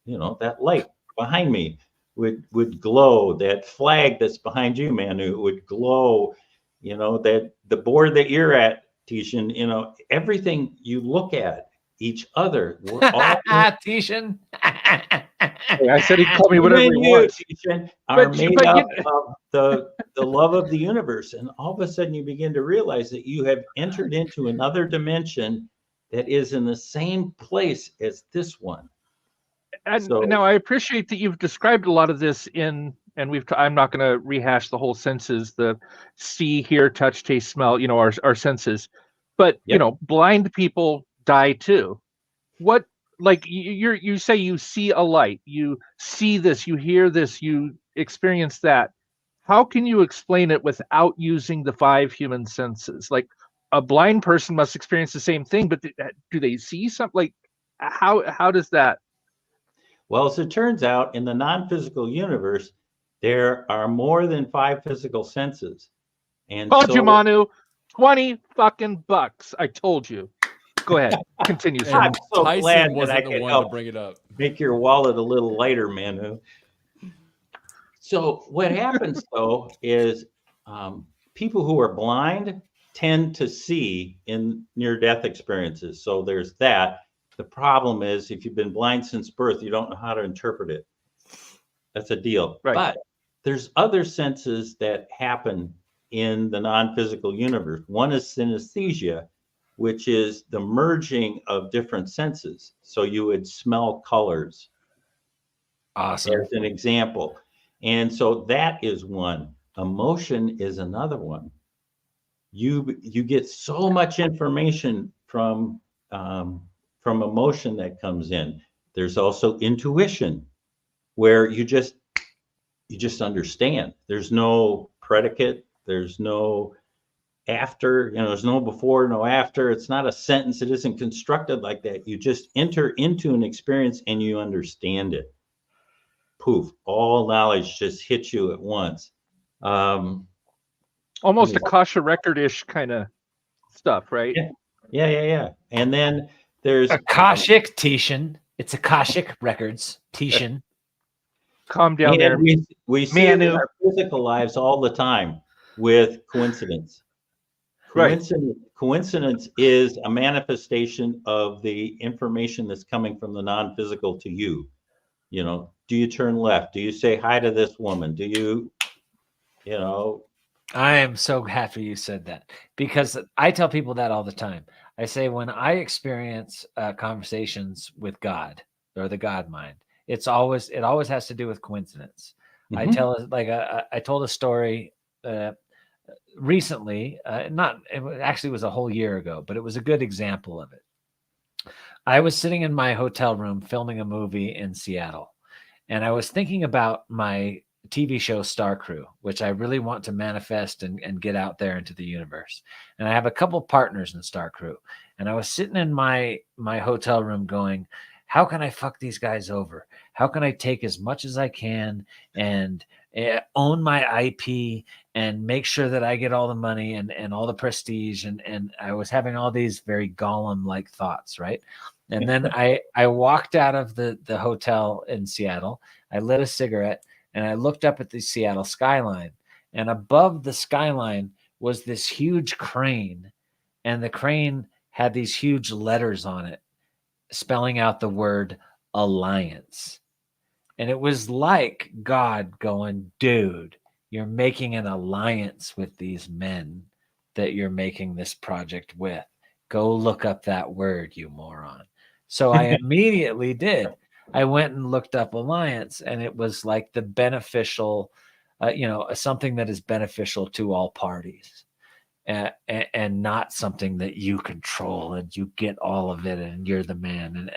that light behind me would glow. That flag that's behind you, Manu, would glow. That the board that you're at, Tishan, everything you look at, each other, we're all
Tishan.
I said he'd call me whatever he wants.
Tishan, are made up of the love of the universe. And all of a sudden you begin to realize that you have entered into another dimension that is in the same place as this one.
And now I appreciate that you've described a lot of this I'm not going to rehash the whole senses, the see, hear, touch, taste, smell, our senses. But, blind people die too. What, like you say you see a light, you see this, you hear this, you experience that. How can you explain it without using the 5 human senses? Like, a blind person must experience the same thing, but do they see something? Like, how does that?
Well, as it turns out, in the non-physical universe, there are more than 5 physical senses. And
told you, Manu, $20 fucking bucks. I told you. Go ahead, continue.
I'm so
Tyson
glad that
wasn't
I
the
could
one
help
to bring it up.
make your wallet a little lighter, Manu. So what happens though is people who are blind tend to see in near-death experiences. So there's that. The problem is, if you've been blind since birth, you don't know how to interpret it. That's a deal.
Right.
But there's other senses that happen in the non-physical universe. One is synesthesia, which is the merging of different senses. So you would smell colors.
Awesome.
As an example. And so that is one. Emotion is another one. You get so much information from emotion that comes in. There's also intuition, where you just understand. There's no predicate. There's no after. There's no before, no after. It's not a sentence. It isn't constructed like that. You just enter into an experience and you understand it. Poof! All knowledge just hits you at once.
Almost Akasha record-ish kind of stuff, right?
Yeah. And then there's
Akashic, Tishan. It's Akashic Records, Tishan.
Calm down there.
We see it in our physical lives all the time with coincidence. Coincidence is a manifestation of the information that's coming from the non-physical to you. Do you turn left? Do you say hi to this woman? Do you
I am so happy you said that, because I tell people that all the time. I say, when I experience conversations with God or the God mind, it always has to do with coincidence.
Mm-hmm.
I told a story recently, it was a whole year ago, but it was a good example of it. I was sitting in my hotel room filming a movie in Seattle, and I was thinking about my TV show Star Crew, which I really want to manifest and get out there into the universe. And I have a couple partners in Star Crew, and I was sitting in my hotel room going, how can I fuck these guys over? How can I take as much as I can and own my IP and make sure that I get all the money and all the prestige? And I was having all these very Gollum-like thoughts, right? And then I walked out of the hotel in Seattle. I lit a cigarette, and I looked up at the Seattle skyline, and above the skyline was this huge crane, and the crane had these huge letters on it, spelling out the word alliance. And it was like God going, dude, you're making an alliance with these men that you're making this project with. Go look up that word, you moron. So I immediately did. I went and looked up alliance, and it was like the beneficial, something that is beneficial to all parties. and not something that you control and you get all of it and you're the man.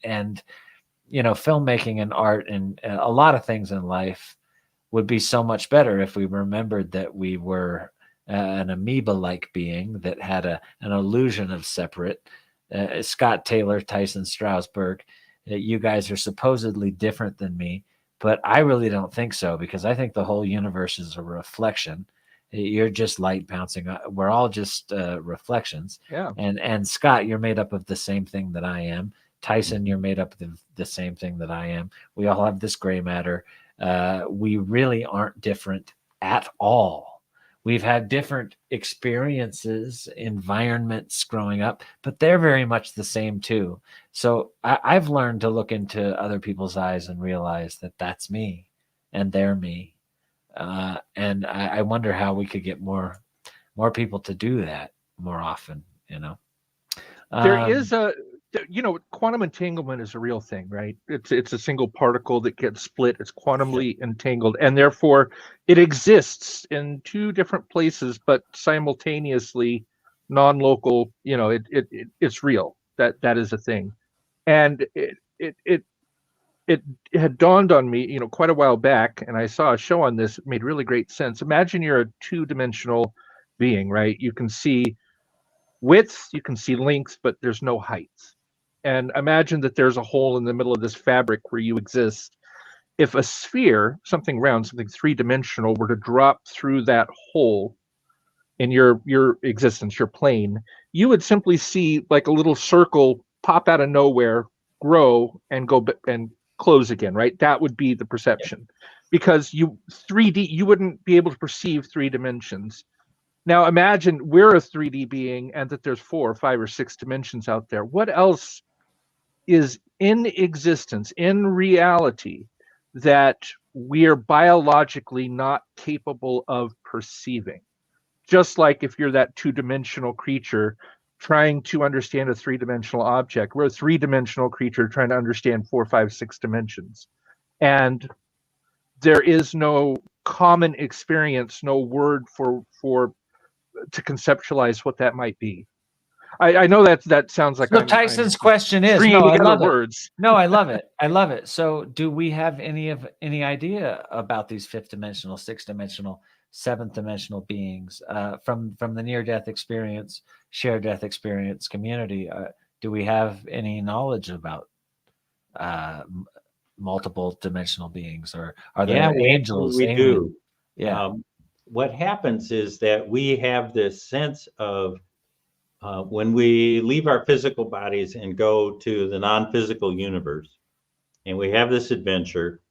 And filmmaking and art and a lot of things in life would be so much better if we remembered that we were an amoeba-like being that had an illusion of separate. Scott Taylor, Tyson Strasberg, you guys are supposedly different than me, but I really don't think so, because I think the whole universe is a reflection. You're just light bouncing. We're all just reflections.
Yeah.
And Scott, you're made up of the same thing that I am. Tyson, you're made up of the same thing that I am. We all have this gray matter. We really aren't different at all. We've had different experiences, environments growing up, but they're very much the same too. So I've learned to look into other people's eyes and realize that that's me and they're me. And I wonder how we could get more people to do that more often,
There is quantum entanglement is a real thing, right? It's a single particle that gets split. It's quantumly entangled, and therefore it exists in two different places, but simultaneously non-local. It's real. That is a thing, and it had dawned on me, quite a while back, and I saw a show on this. It made really great sense. Imagine you're a two-dimensional being, right? You can see width, you can see length, but there's no height. And imagine that there's a hole in the middle of this fabric where you exist. If a sphere, something round, something three-dimensional, were to drop through that hole in your existence, your plane, you would simply see like a little circle pop out of nowhere, grow, and go and close again, right? That would be the perception. Because you wouldn't be able to perceive three dimensions. Now imagine we're a 3D being and that there's 4 or 5 or 6 dimensions out there. What else is in existence, in reality, that we are biologically not capable of perceiving? Just like if you're that two-dimensional creature trying to understand a three-dimensional object, we're a three-dimensional creature trying to understand 4, 5, 6 dimensions. And there is no common experience, no word for to conceptualize what that might be. I know that sounds like
so Tyson's question is
no, I love
words. No, I love it. I love it. So do we have any idea about these 5th dimensional, 6th dimensional, 7th dimensional beings from the near-death experience, shared death experience community? Do we have any knowledge about multiple dimensional beings, or are there angels?
We do.
Yeah.
What happens is that we have this sense of when we leave our physical bodies and go to the non-physical universe, and we have this adventure,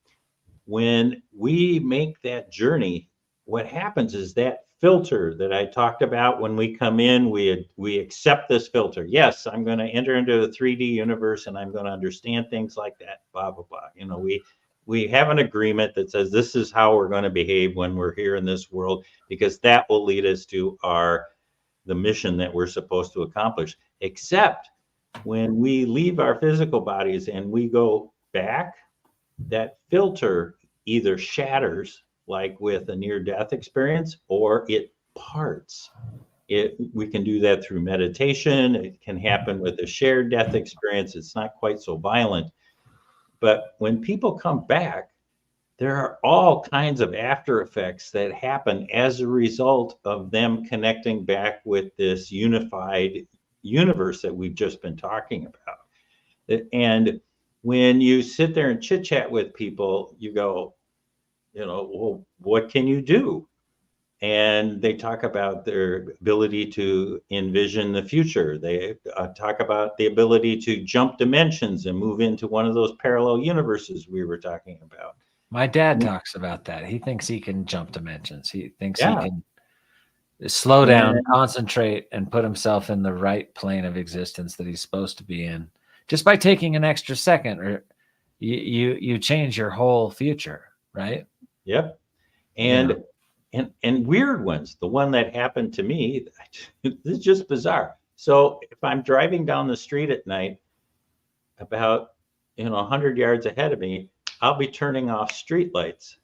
when we make that journey, what happens is that filter that I talked about when we come in, we accept this filter. Yes, I'm going to enter into a 3D universe and I'm going to understand things like that, blah, blah, blah. We have an agreement that says this is how we're going to behave when we're here in this world, because that will lead us to the mission that we're supposed to accomplish. Except when we leave our physical bodies and we go back, that filter either shatters, like with a near-death experience, or it parts. We can do that through meditation. It can happen with a shared death experience. It's not quite so violent. But when people come back, there are all kinds of after effects that happen as a result of them connecting back with this unified universe that we've just been talking about. And when you sit there and chit chat with people, you go, well, what can you do? And they talk about their ability to envision the future. They talk about the ability to jump dimensions and move into one of those parallel universes we were talking about.
My dad talks about that. He thinks he can jump dimensions. He thinks he can slow down, concentrate, and put himself in the right plane of existence that he's supposed to be in. Just by taking an extra second, or you change your whole future, right?
Yep. And weird ones. The one that happened to me, this is just bizarre. So if I'm driving down the street at night, about 100 yards ahead of me, I'll be turning off street lights.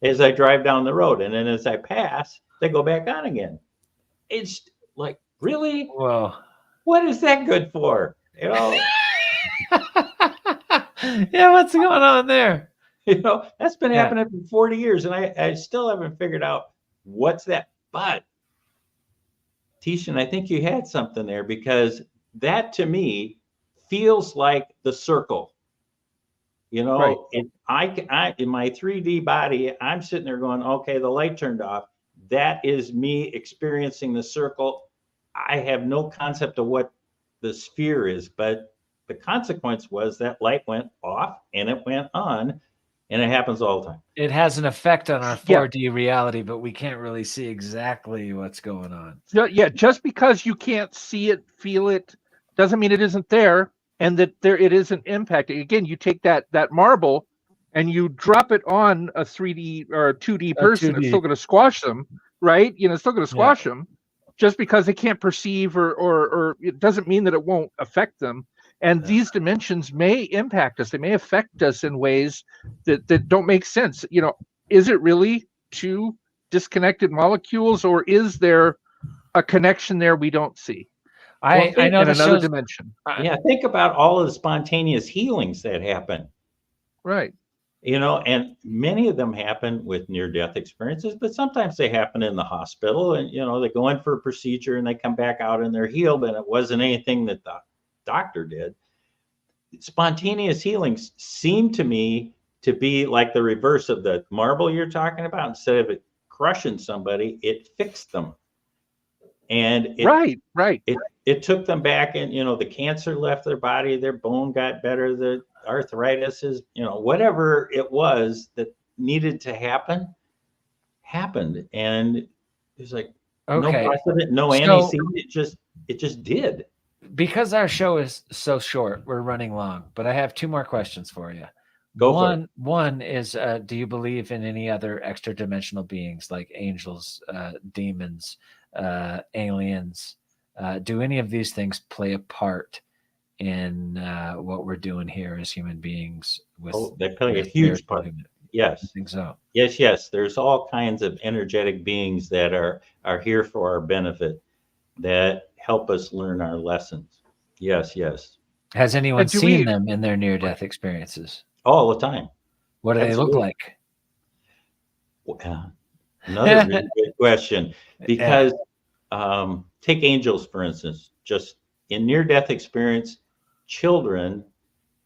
as I drive down the road. And then as I pass, they go back on again. It's like, really?
Well,
What is that good for? You know,
yeah, what's going on there?
that's been
Yeah.
happening for 40 years. And I still haven't figured out what's that. But Tishan, I think you had something there, because that to me feels like the circle.
Right.
I in my 3D body, I'm sitting there going, okay, the light turned off. That is me experiencing the circle. I have no concept of what the sphere is, but the consequence was that light went off and it went on, and it happens all the time.
It has an effect on our
Yeah.
4D reality, but we can't really see exactly what's going on.
Yeah, just because you can't see it, feel it, doesn't mean it isn't there, and that it isn't impacting. Again, you take that marble and you drop it on a 3D or a 2D person,
2D.
it's still going to squash them, right? It's still going to squash them. Just because they can't perceive or it doesn't mean that it won't affect them. And these dimensions may impact us. They may affect us in ways that don't make sense. Is it really two disconnected molecules, or is there a connection there we don't see?
I know
in
the
another
show's
dimension.
Yeah, think about all of the spontaneous healings that happen.
Right.
And many of them happen with near-death experiences, but sometimes they happen in the hospital, and they go in for a procedure and they come back out and they're healed, and it wasn't anything that the doctor did. Spontaneous healings seem to me to be like the reverse of the marble you're talking about. Instead of it crushing somebody, it fixed them. And it took them back, and the cancer left their body, their bone got better, the arthritis is, whatever it was that needed to happen happened. And it's like, no precedent, no antecedent, it just did.
Because our show is so short, we're running long, but I have two more questions for you.
Go for it.
One is, do you believe in any other extra dimensional beings like angels, demons, aliens? Do any of these things play a part in what we're doing here as human beings?
They play a huge part. Yes.
I think so.
Yes. There's all kinds of energetic beings that are here for our benefit, that help us learn our lessons. Yes.
Has anyone seen them in their near-death experiences?
All the time.
What do they look like?
Another really good question. Because take angels, for instance. Just in near-death experience, children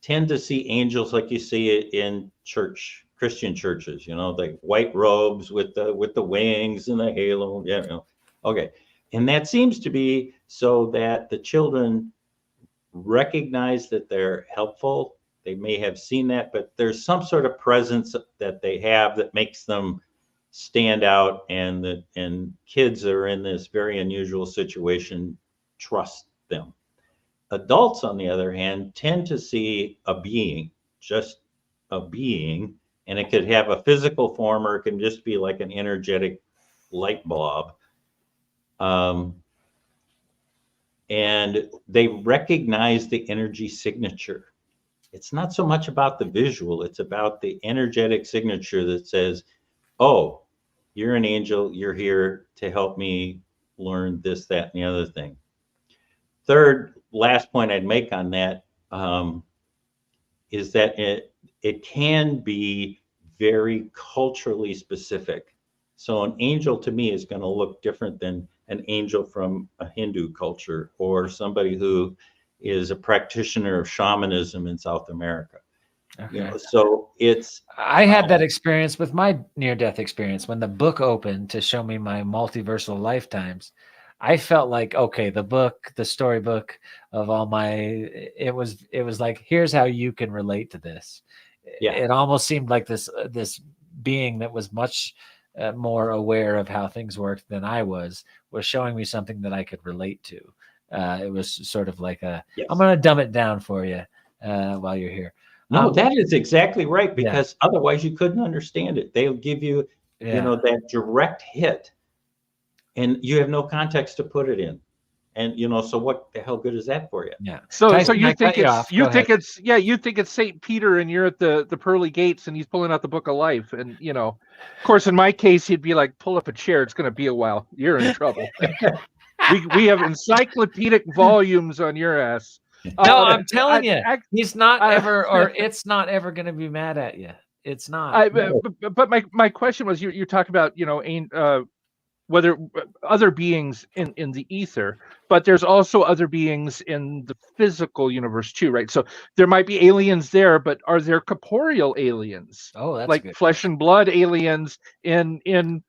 tend to see angels like you see it in Christian churches, like white robes with the wings and the halo. Okay. And that seems to be so that the children recognize that they're helpful. They may have seen that, but there's some sort of presence that they have that makes them stand out, and kids that are in this very unusual situation trust them. Adults, on the other hand, tend to see a being, just a being, and it could have a physical form, or it can just be like an energetic light blob. And they recognize the energy signature. It's not so much about the visual, it's about the energetic signature that says, oh, you're an angel, you're here to help me learn this, that, and the other thing. Last point I'd make on that is that it can be very culturally specific. So an angel to me is going to look different than an angel from a Hindu culture, or somebody who is a practitioner of shamanism in South America.
Okay.
So
I had that experience with my near-death experience. When the book opened to show me my multiversal lifetimes, I felt like, okay, the storybook of all it was like, here's how you can relate to this.
Yeah.
It almost seemed like this being that was much more aware of how things worked than I was showing me something that I could relate to. It was sort of like I'm going to dumb it down for you while you're here.
No, that is exactly right, because otherwise you couldn't understand it. They'll give you, that direct hit, and you have no context to put it in. And so what the hell good is that for you?
Yeah.
So
Tyson,
you
I
think
cut you
it's
off. Go ahead.
you think it's Saint Peter and you're at the pearly gates and he's pulling out the book of life, and of course in my case he'd be like, pull up a chair, it's going to be a while, you're in trouble. we have encyclopedic volumes on your ass.
No, I'm telling you,
I,
he's not
I-
ever, or it's not ever going to be mad at you. It's not.
but my question was, you talk about whether other beings in the ether, but there's also other beings in the physical universe too, right? So there might be aliens there, but are there corporeal aliens,
Oh, that's
like
good.
flesh and blood aliens in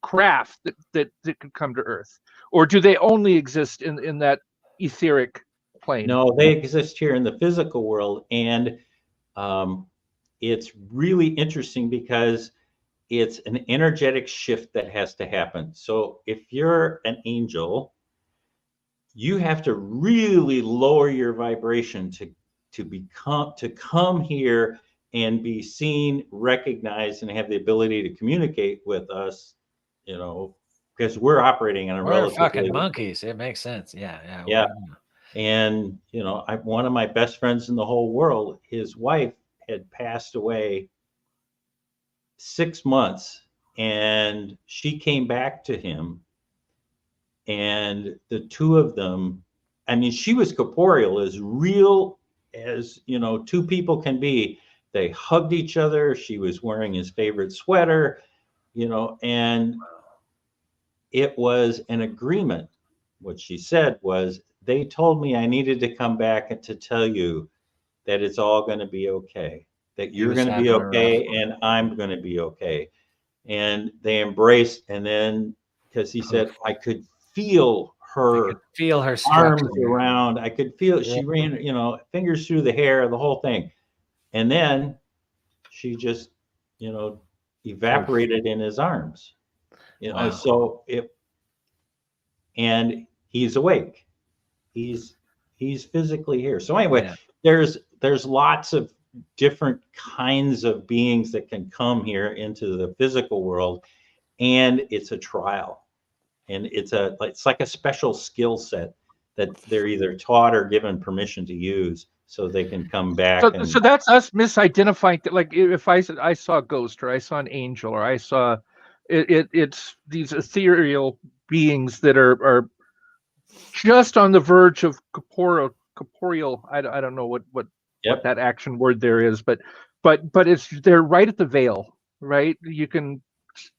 craft that could come to Earth, or do they only exist in that etheric plane?
No, they exist here in the physical world, and it's really interesting because it's an energetic shift that has to happen. So if you're an angel, you have to really lower your vibration to come here and be seen, recognized, and have the ability to communicate with us, because we're operating on a
We're
relatively
fucking monkeys. It makes sense. Yeah.
Yeah. And one of my best friends in the whole world, his wife had passed away 6 months, and she came back to him, and the two of them, I mean, she was corporeal, as real as two people can be. They hugged each other. She was wearing his favorite sweater, and it was an agreement. What she said was, they told me I needed to come back and to tell you that it's all going to be okay, that you're going to be okay, and I'm going to be okay. And they embraced, and then, because he said, I could feel her arms around, I could feel, she ran, fingers through the hair, the whole thing. And then she just, evaporated in his arms,
Wow.
So and he's awake. He's physically here. So anyway, there's lots of different kinds of beings that can come here into the physical world, and it's a trial, and it's like a special skill set that they're either taught or given permission to use, so they can come back.
So that's us misidentifying. Like if I said I saw a ghost, or I saw an angel, or I saw it's these ethereal beings that are just on the verge of corporeal. I don't know what that action word there is, but they're right at the veil, right? You can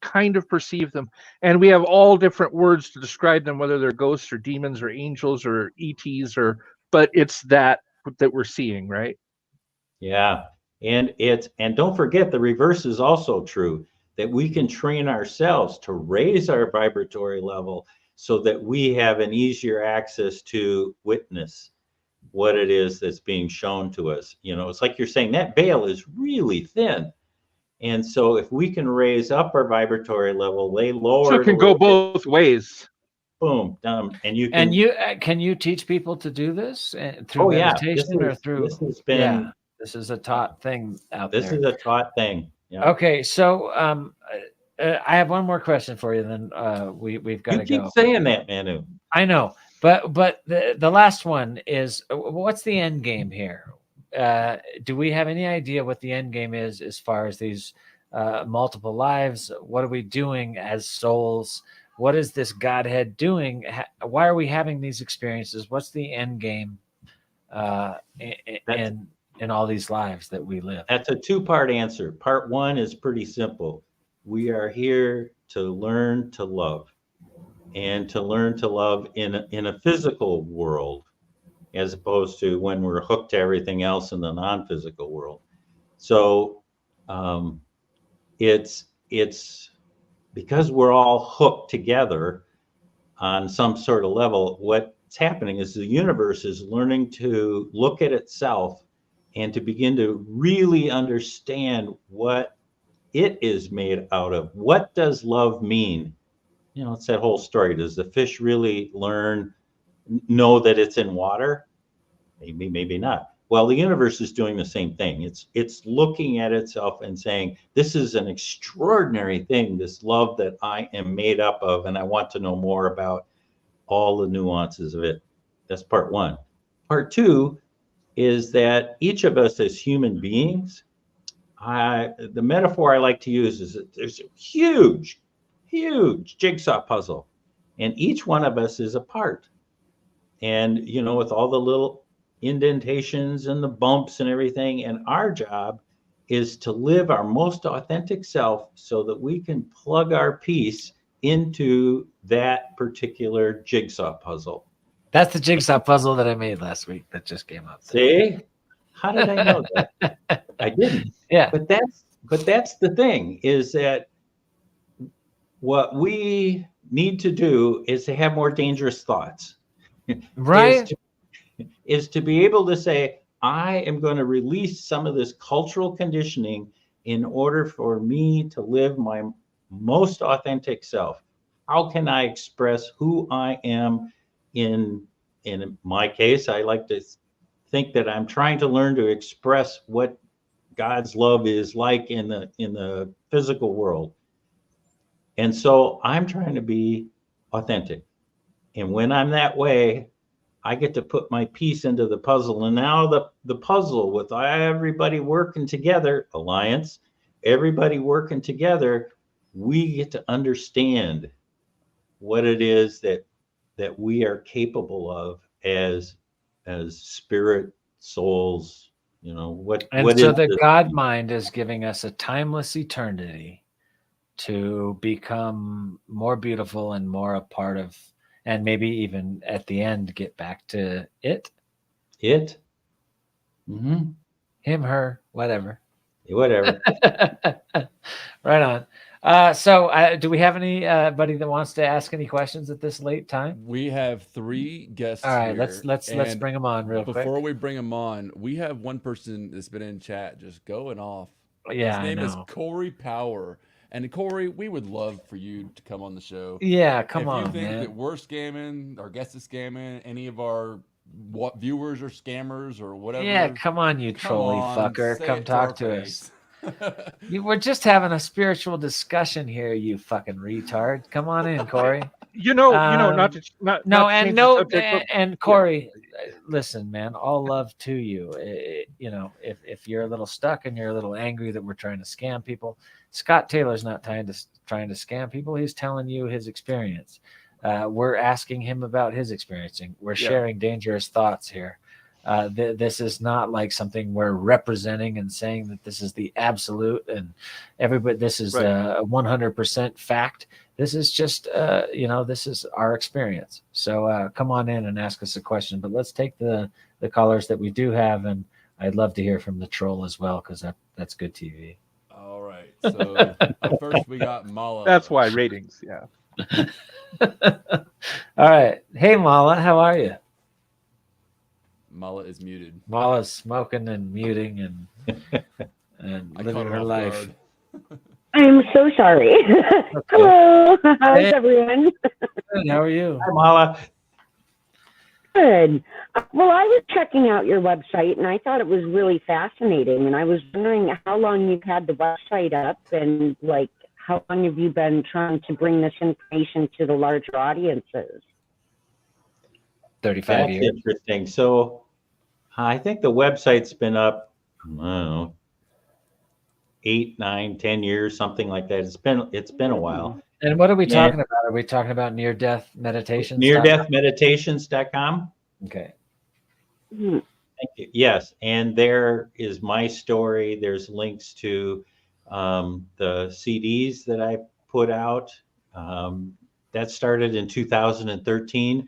kind of perceive them, and we have all different words to describe them, whether they're ghosts or demons or angels or ETs, but it's that we're seeing, right?
Yeah. And don't forget, the reverse is also true, that we can train ourselves to raise our vibratory level so that we have an easier access to witness what it is that's being shown to us. It's like you're saying, that veil is really thin. And so if we can raise up our vibratory level, they lower.
So it can go both ways.
Boom, done. And
can you teach people to do this through meditation or through? This is a taught thing out there.
This is a taught thing. Yeah.
Okay, so I have one more question for you. Then we've got to go.
You keep saying that, Manu.
I know, but the last one is, what's the end game here? Do we have any idea what the end game is as far as these multiple lives? What are we doing as souls? What is this Godhead doing? Why are we having these experiences? What's the end game in all these lives that we live?
That's a two-part answer. Part one is pretty simple. We are here to learn to love, and to learn to love in a physical world, as opposed to when we're hooked to everything else in the non-physical world. So it's because we're all hooked together on some sort of level. What's happening is the universe is learning to look at itself and to begin to really understand what it is made out of. What does love mean? It's that whole story. Does the fish really know that it's in water? Maybe, maybe not. Well, the universe is doing the same thing. It's looking at itself and saying, this is an extraordinary thing, this love that I am made up of, and I want to know more about all the nuances of it. That's part one. Part two is that each of us as human beings, the metaphor I like to use is that there's a huge, huge jigsaw puzzle, and each one of us is a part. And, you know, with all the little indentations and the bumps and everything, and our job is to live our most authentic self so that we can plug our piece into that particular jigsaw puzzle.
That's the jigsaw puzzle that I made last week that just came up.
See? How did I know that? I didn't.
Yeah.
But that's the thing, is that what we need to do is to have more dangerous thoughts.
Right.
Is to be able to say, I am going to release some of this cultural conditioning in order for me to live my most authentic self. How can I express who I am? In my case, I like to think that I'm trying to learn to express what God's love is like in the physical world. And so I'm trying to be authentic. And when I'm that way, I get to put my piece into the puzzle. And now the puzzle, with everybody working together, alliance, everybody working together, we get to understand what it is that we are capable of as spirit souls. You know, what
so
is
the
this?
God mind is giving us a timeless eternity to become more beautiful and more a part of, and maybe even at the end get back to it.
Mm-hmm.
Him, her, whatever.
Whatever.
Right on. So do we have anybody that wants to ask any questions at this late time?
We have 3 guests.
All right,
here,
let's
and
bring them on real quick.
Before we bring them on, we have one person that's been in chat just going off.
Yeah,
His name is
I know.
Corey Power. And Corey, we would love for you to come on the show.
Yeah, come on,
If you think
man.
that we're scamming, our guest is scamming, any of our viewers are scammers or whatever.
Yeah, come on, you
come
trolly
on,
fucker.
say
Come
it
talk
our
to
face.
us. We're just having a spiritual discussion here, you fucking retard. Come on in, Corey.
Not to change the subject, but
and Corey, listen, man, all love to you. If you're a little stuck and you're a little angry that we're trying to scam people, Scott Taylor's not trying to scam people. He's telling you his experience. We're asking him about his experiencing. We're sharing dangerous thoughts here. This is not like something we're representing and saying that this is the absolute and everybody. This is a 100% fact. This is just, this is our experience. So come on in and ask us a question. But let's take the callers that we do have, and I'd love to hear from the troll as well, because that's good TV.
All right. So first we got Mala.
that's why ratings. Yeah.
All right. Hey, Mala, how are you?
Mala is muted.
Mala's smoking and muting and
I
living
caught
her
off
life.
guard.
I'm so sorry. Hello. How's everyone?
Good. How are you?
Hi, Mala.
Good. Well, I was checking out your website and I thought it was really fascinating. And I was wondering how long you've had the website up and how long have you been trying to bring this information to the larger audiences?
35
That's
years.
interesting. So I think the website's been up, I don't know, 8, 9, 10 years, something like that. It's been a while.
And what are we talking about? Are we talking about near-death meditations?
Neardeathmeditations.com.
Okay.
Thank you. Yes, and there is my story. There's links to the CDs that I put out. That started in 2013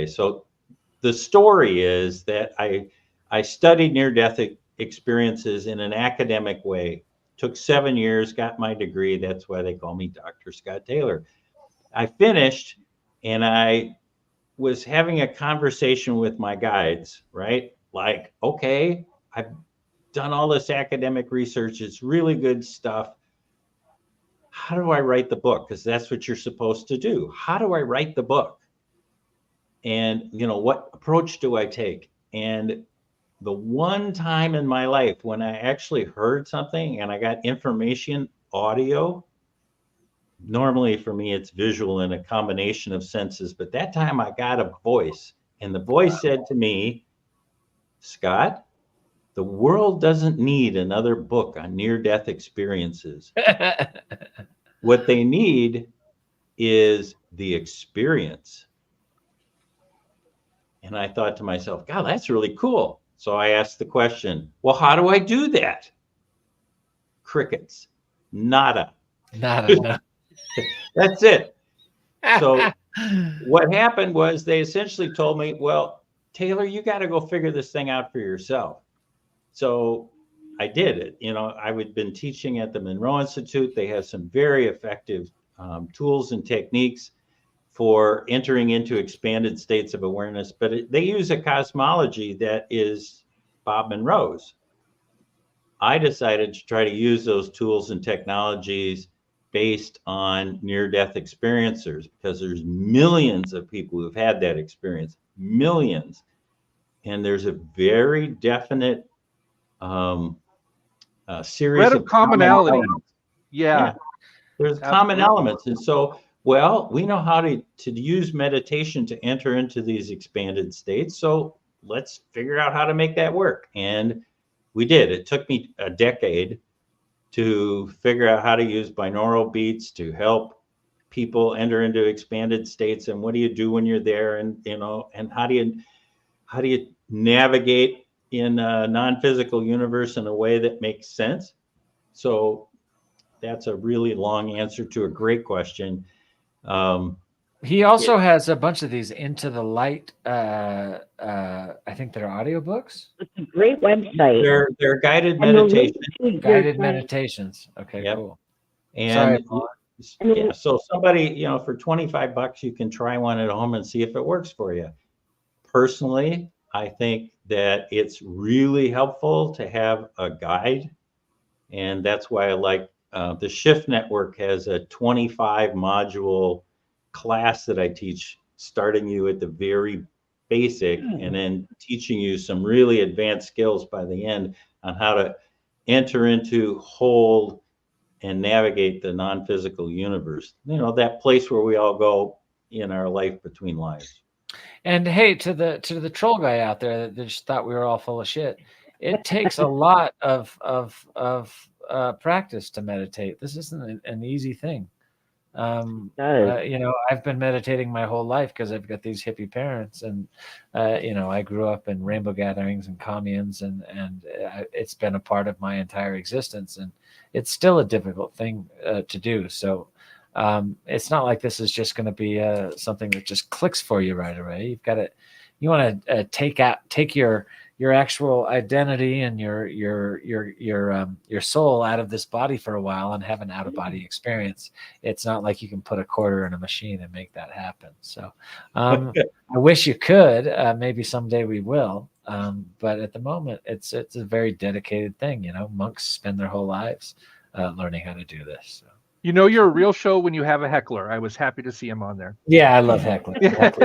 so the story is that I studied near-death experiences in an academic way. Took 7 years, got my degree. That's why they call me Dr. Scott Taylor. I finished, and I was having a conversation with my guides, right? Like, okay, I've done all this academic research. It's really good stuff. How do I write the book? Because that's what you're supposed to do. How do I write the book? And, what approach do I take? And the one time in my life when I actually heard something and I got information audio, normally for me, it's visual and a combination of senses. But that time I got a voice, and the voice said to me, Scott, the world doesn't need another book on near-death experiences. What they need is the experience. And I thought to myself, God, that's really cool. So I asked the question, well, how do I do that? Crickets. Nada.
Not
That's it. So what happened was they essentially told me, well, Taylor, you got to go figure this thing out for yourself. So I did it. You know, I had been teaching at the Monroe Institute. They have some very effective tools and techniques for entering into expanded states of awareness, but they use a cosmology that is Bob Monroe's. I decided to try to use those tools and technologies based on near-death experiencers, because there's millions of people who've had that experience, millions. And there's a very definite series of
commonality.
Yeah. There's common elements. And so, well, we know how to use meditation to enter into these expanded states. So let's figure out how to make that work. And we did. It took me a decade to figure out how to use binaural beats to help people enter into expanded states. And what do you do when you're there? And, you know, and how do you navigate in a non-physical universe in a way that makes sense? So that's a really long answer to a great question.
He also has a bunch of these Into the Light. I think they're audiobooks.
It's a great website.
They're guided
And the link
meditation.
to your
Guided
site-
meditations. Okay,
Yep.
cool.
And
Sorry.
yeah, so somebody, you know, for $25, you can try one at home and see if it works for you. Personally, I think that it's really helpful to have a guide. And that's why I like the Shift Network has a 25 module class that I teach, starting you at the very basic and then teaching you some really advanced skills by the end on how to enter into, hold, and navigate the non-physical universe. You know, that place where we all go in our life between lives.
And hey, to the troll guy out there that just thought we were all full of shit, it takes a lot of practice to meditate. This isn't an easy thing. You know, I've been meditating my whole life because I've got these hippie parents, and you know, I grew up in rainbow gatherings and communes, and it's been a part of my entire existence, and it's still a difficult thing to do. So it's not like this is just going to be something that just clicks for you right away. You've got to, you want to take your actual identity and your soul out of this body for a while and have an out of body experience. It's not like you can put a quarter in a machine and make that happen. So I wish you could. Maybe someday we will. But at the moment, it's a very dedicated thing. You know, monks spend their whole lives learning how to do this. So.
You know, you're a real show when you have a heckler. I was happy to see him on there.
Yeah, I love heckling.
Thank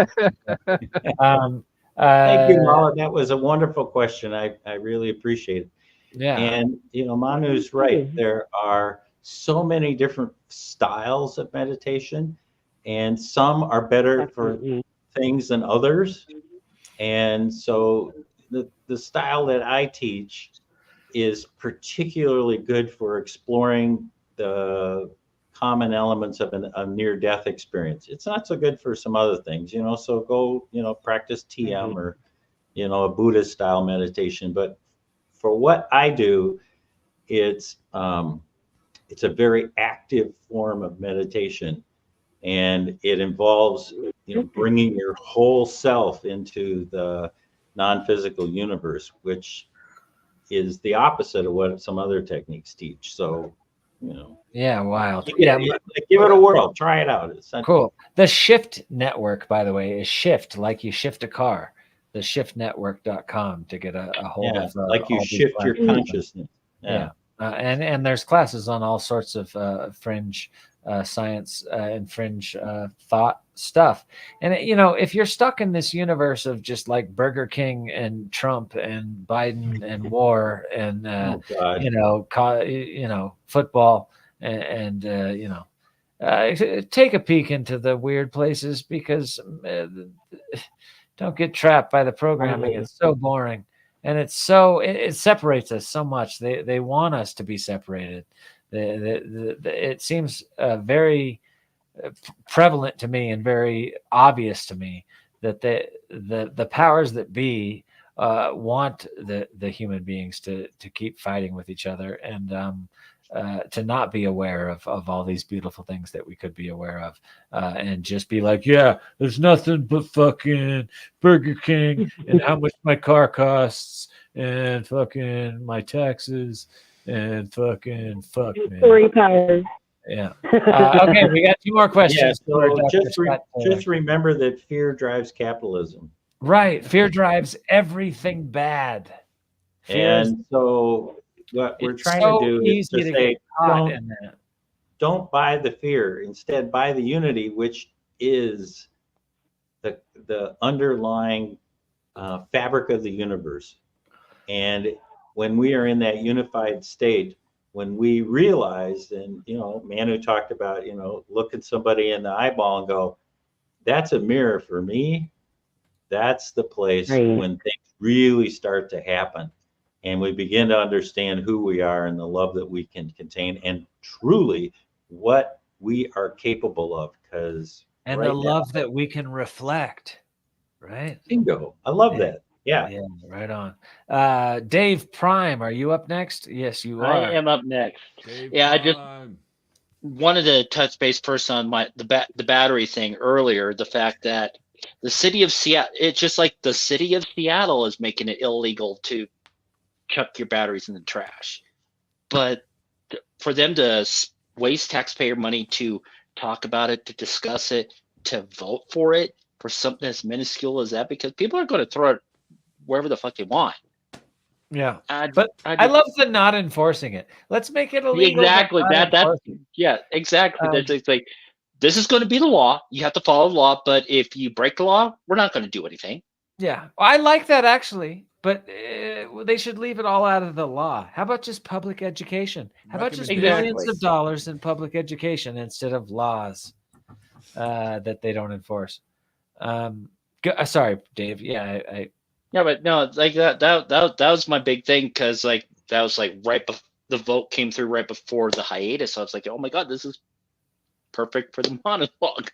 you, Mala. That was a wonderful question. I really appreciate it.
Yeah.
And, you know, Manu's right. There are so many different styles of meditation, and some are better for things than others. And so the style that I teach is particularly good for exploring the common elements of a near-death experience. It's not so good for some other things, you know, so go, you know, practice TM or, you know, a Buddhist style meditation. But for what I do, it's a very active form of meditation, and it involves, you know, bringing your whole self into the non-physical universe, which is the opposite of what some other techniques teach. So, you know.
Yeah, wild.
Give it a whirl. Try it out. It's
cool. The Shift Network, by the way, is shift like you shift a car. The shiftnetwork.com to get a hold of.
Like you shift your consciousness.
Yeah. And there's classes on all sorts of fringe science and fringe thought stuff. And, you know, if you're stuck in this universe of just like Burger King and Trump and Biden and war and, you know, football and you know, take a peek into the weird places, because don't get trapped by the programming. It's so boring, and it separates us so much. They want us to be separated. It seems very prevalent to me and very obvious to me that the powers that be want the human beings to keep fighting with each other, and to not be aware of all these beautiful things that we could be aware of, and just be like, yeah, there's nothing but fucking Burger King and how much my car costs and fucking my taxes and fucking fuck, man.
Story powers.
Yeah. Okay, we got 2 more questions.
Yeah, so just remember that fear drives capitalism.
Right. Fear drives everything bad.
And so what we're trying to do is to say, don't buy the fear. Instead, buy the unity, which is the underlying fabric of the universe. And when we are in that unified state, when we realize, and Manu talked about, look at somebody in the eyeball and go, that's a mirror for me. That's the place when things really start to happen, and we begin to understand who we are and the love that we can contain, and truly what we are capable of.
And right the love that we can reflect. Right.
Bingo. I love that. Yeah.
Yeah, right on. Dave Prime, are you up next? Yes, you are.
I am up next.
Dave
I just
Prime.
wanted to touch base first on the battery thing earlier. The fact that the city of Seattle, it's just like the city of Seattle is making it illegal to chuck your batteries in the trash. But for them to waste taxpayer money to talk about it, to discuss it, to vote for it, for something as minuscule as that, because people are going to throw it wherever the fuck they want.
Yeah, but I love the not enforcing it. Let's make it illegal.
Exactly. Yeah, exactly. It's like, this is going to be the law. You have to follow the law, but if you break the law, we're not going to do anything.
Yeah, I like that actually, but they should leave it all out of the law. How about just public education? How about just millions of dollars in public education instead of laws that they don't enforce? Sorry, Dave. Yeah,
Yeah, but no, like that was my big thing, because like that was like the vote came through right before the hiatus. So I was like, oh my god, this is perfect for the monologue.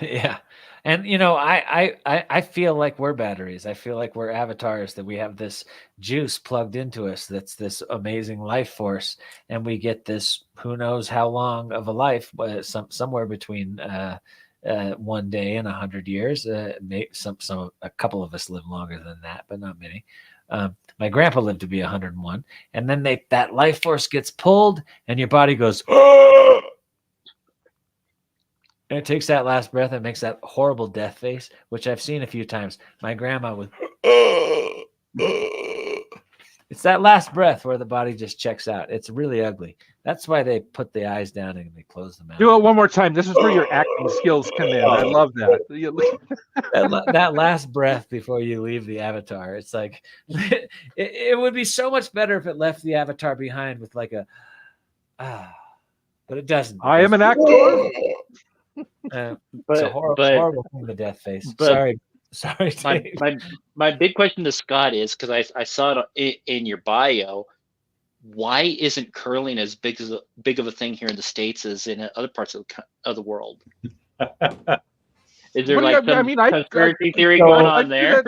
Yeah. And I feel like we're batteries. I feel like we're avatars, that we have this juice plugged into us that's this amazing life force, and we get this who knows how long of a life, somewhere between 1 day and 100 years. A couple of us live longer than that, but not many. My grandpa lived to be 101, and then that life force gets pulled, and your body goes, oh! And it takes that last breath and makes that horrible death face, which I've seen a few times. My grandma would. It's that last breath where the body just checks out. It's really ugly. That's why they put the eyes down and they close them out.
Do it one more time. This is where your acting skills come in. I love that.
that last breath before you leave the avatar. It's like it would be so much better if it left the avatar behind with like but it doesn't.
I am an actor.
It's a horrible thing, the death face. Sorry.
My big question to Scott is, because I saw it in your bio, why isn't curling as big of a thing here in the States as in other parts of the world? Is there conspiracy theory going on there?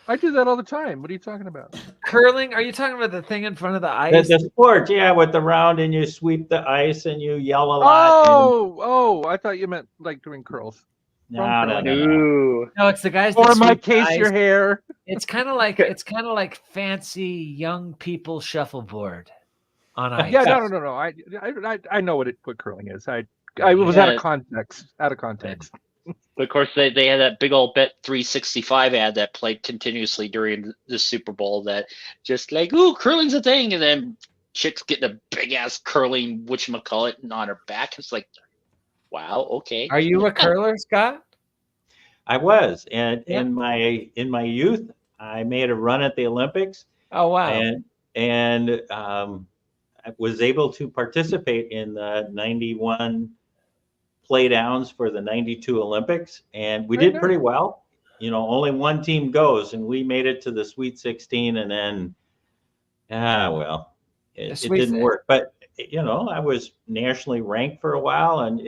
I do that all the time. What are you talking about?
Curling? Are you talking about the thing in front of the ice?
The sport, yeah, with the round, and you sweep the ice and you yell a
lot. I thought you meant like doing curls.
No,
it's the guys.
Or in my case, your hair.
It's kind of like fancy young people shuffleboard on ice.
Yeah, no. I know what curling is. I was out of context.
Of course, they had that big old Bet 365 ad that played continuously during the Super Bowl that just like, ooh, curling's a thing. And then chicks getting a big ass curling whatchamacallit on her back. It's like, wow, okay.
Are you a curler, Scott?
I was. And in my youth, I made a run at the Olympics.
Oh, wow.
And was able to participate in the 91 play downs for the 92 Olympics, and we did pretty well. You know, only one team goes, and we made it to the Sweet 16, and then, it didn't work. But, you know, I was nationally ranked for a while, and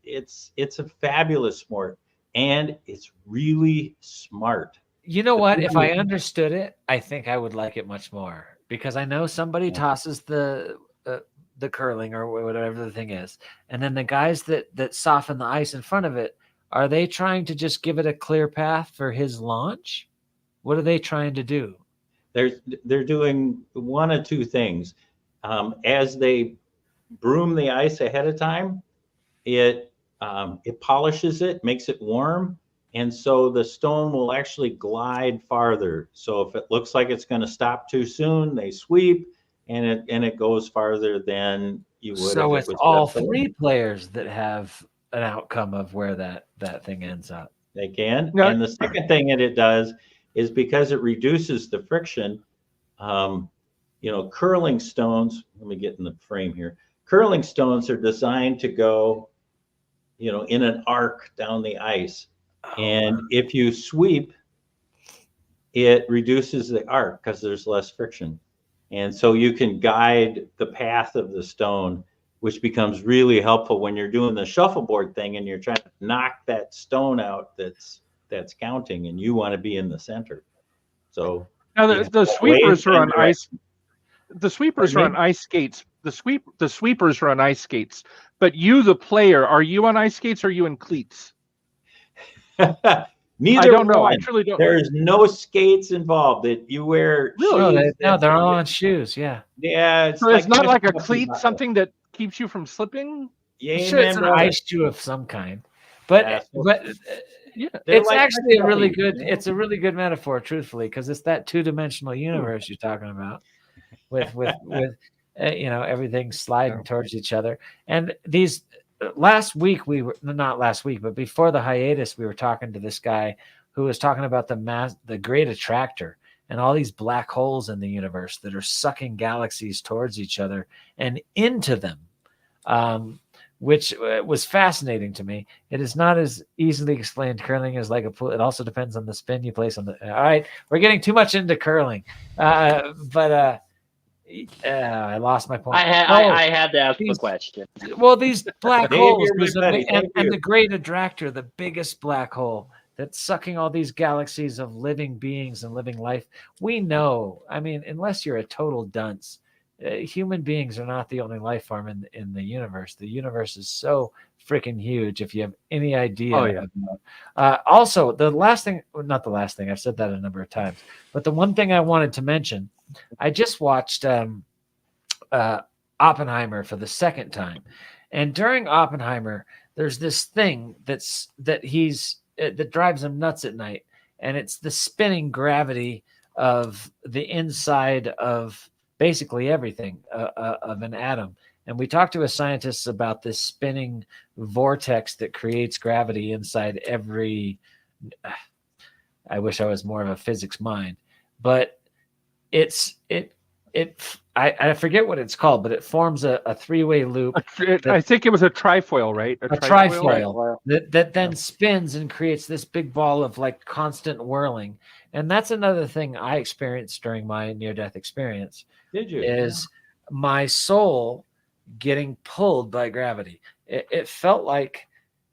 it's a fabulous sport, and it's really smart.
You know what? If I understood it, I think I would like it much more, because I know somebody tosses the curling or whatever the thing is, and then the guys that soften the ice in front of it, are they trying to just give it a clear path for his launch? What are they trying to do?
They're doing one of two things. As they broom the ice ahead of time, it polishes it, makes it warm, and so the stone will actually glide farther. So if it looks like it's going to stop too soon, they sweep, and it goes farther than you would.
So
if
it's
it was
all
left alone.
three players that have an outcome of where that thing ends up.
They can.
No.
And the second thing that it does is, because it reduces the friction, you know, curling stones, let me get in the frame here. Curling stones are designed to go, you know, in an arc down the ice. And if you sweep, it reduces the arc because there's less friction. And so you can guide the path of the stone, which becomes really helpful when you're doing the shuffleboard thing and you're trying to knock that stone out that's counting, and you want to be in the center. So
Now the sweepers are on ice. The sweepers are
Pardon
on ice skates. The sweepers are on ice skates. But you, the player, are you on ice skates or are you in cleats?
Neither.
I don't know.
One.
I truly don't.
There is no skates involved. That you wear.
Really?
Shoes
No, they're all on shoes. Yeah.
Yeah.
So it's not like a
coffee
cleat,
bottle.
something that keeps you from slipping.
Yeah,
Sure, it's an
brother.
ice shoe of some kind, but
Yeah, so-
Yeah.
They're
it's
like
actually a really
coffee,
good.
you know?
It's a really good metaphor, truthfully, because it's that two-dimensional universe you're talking about, with you know, everything sliding towards each other. And these last week not last week, but before the hiatus, we were talking to this guy who was talking about the great attractor and all these black holes in the universe that are sucking galaxies towards each other and into them. Which was fascinating to me. It is not as easily explained. Curling is like a pool. It also depends on the spin you place on the. All right, we're getting too much into curling, but I lost my point.
I had to ask the question.
Well, these black
Dave,
holes,
you're my buddy.
and
Thank you.
the great attractor, the biggest black hole that's sucking all these galaxies of living beings and living life. We know. I mean, unless you're a total dunce. Human beings are not the only life form in the universe. The universe is so freaking huge. If you have any idea.
Oh, yeah.
Also, the last thing, not the last thing, I've said that a number of times, but the one thing I wanted to mention, I just watched Oppenheimer for the second time. And during Oppenheimer, there's this thing that drives him nuts at night. And it's the spinning gravity of the inside of basically everything of an atom. And we talked to a scientist about this spinning vortex that creates gravity inside every. I wish I was more of a physics mind, but I forget what it's called, but it forms a three-way loop.
I think it was a trifoil, right?
A trifoil that then spins and creates this big ball of like constant whirling. And that's another thing I experienced during my near-death experience.
Did you?
Is my soul getting pulled by gravity. It felt like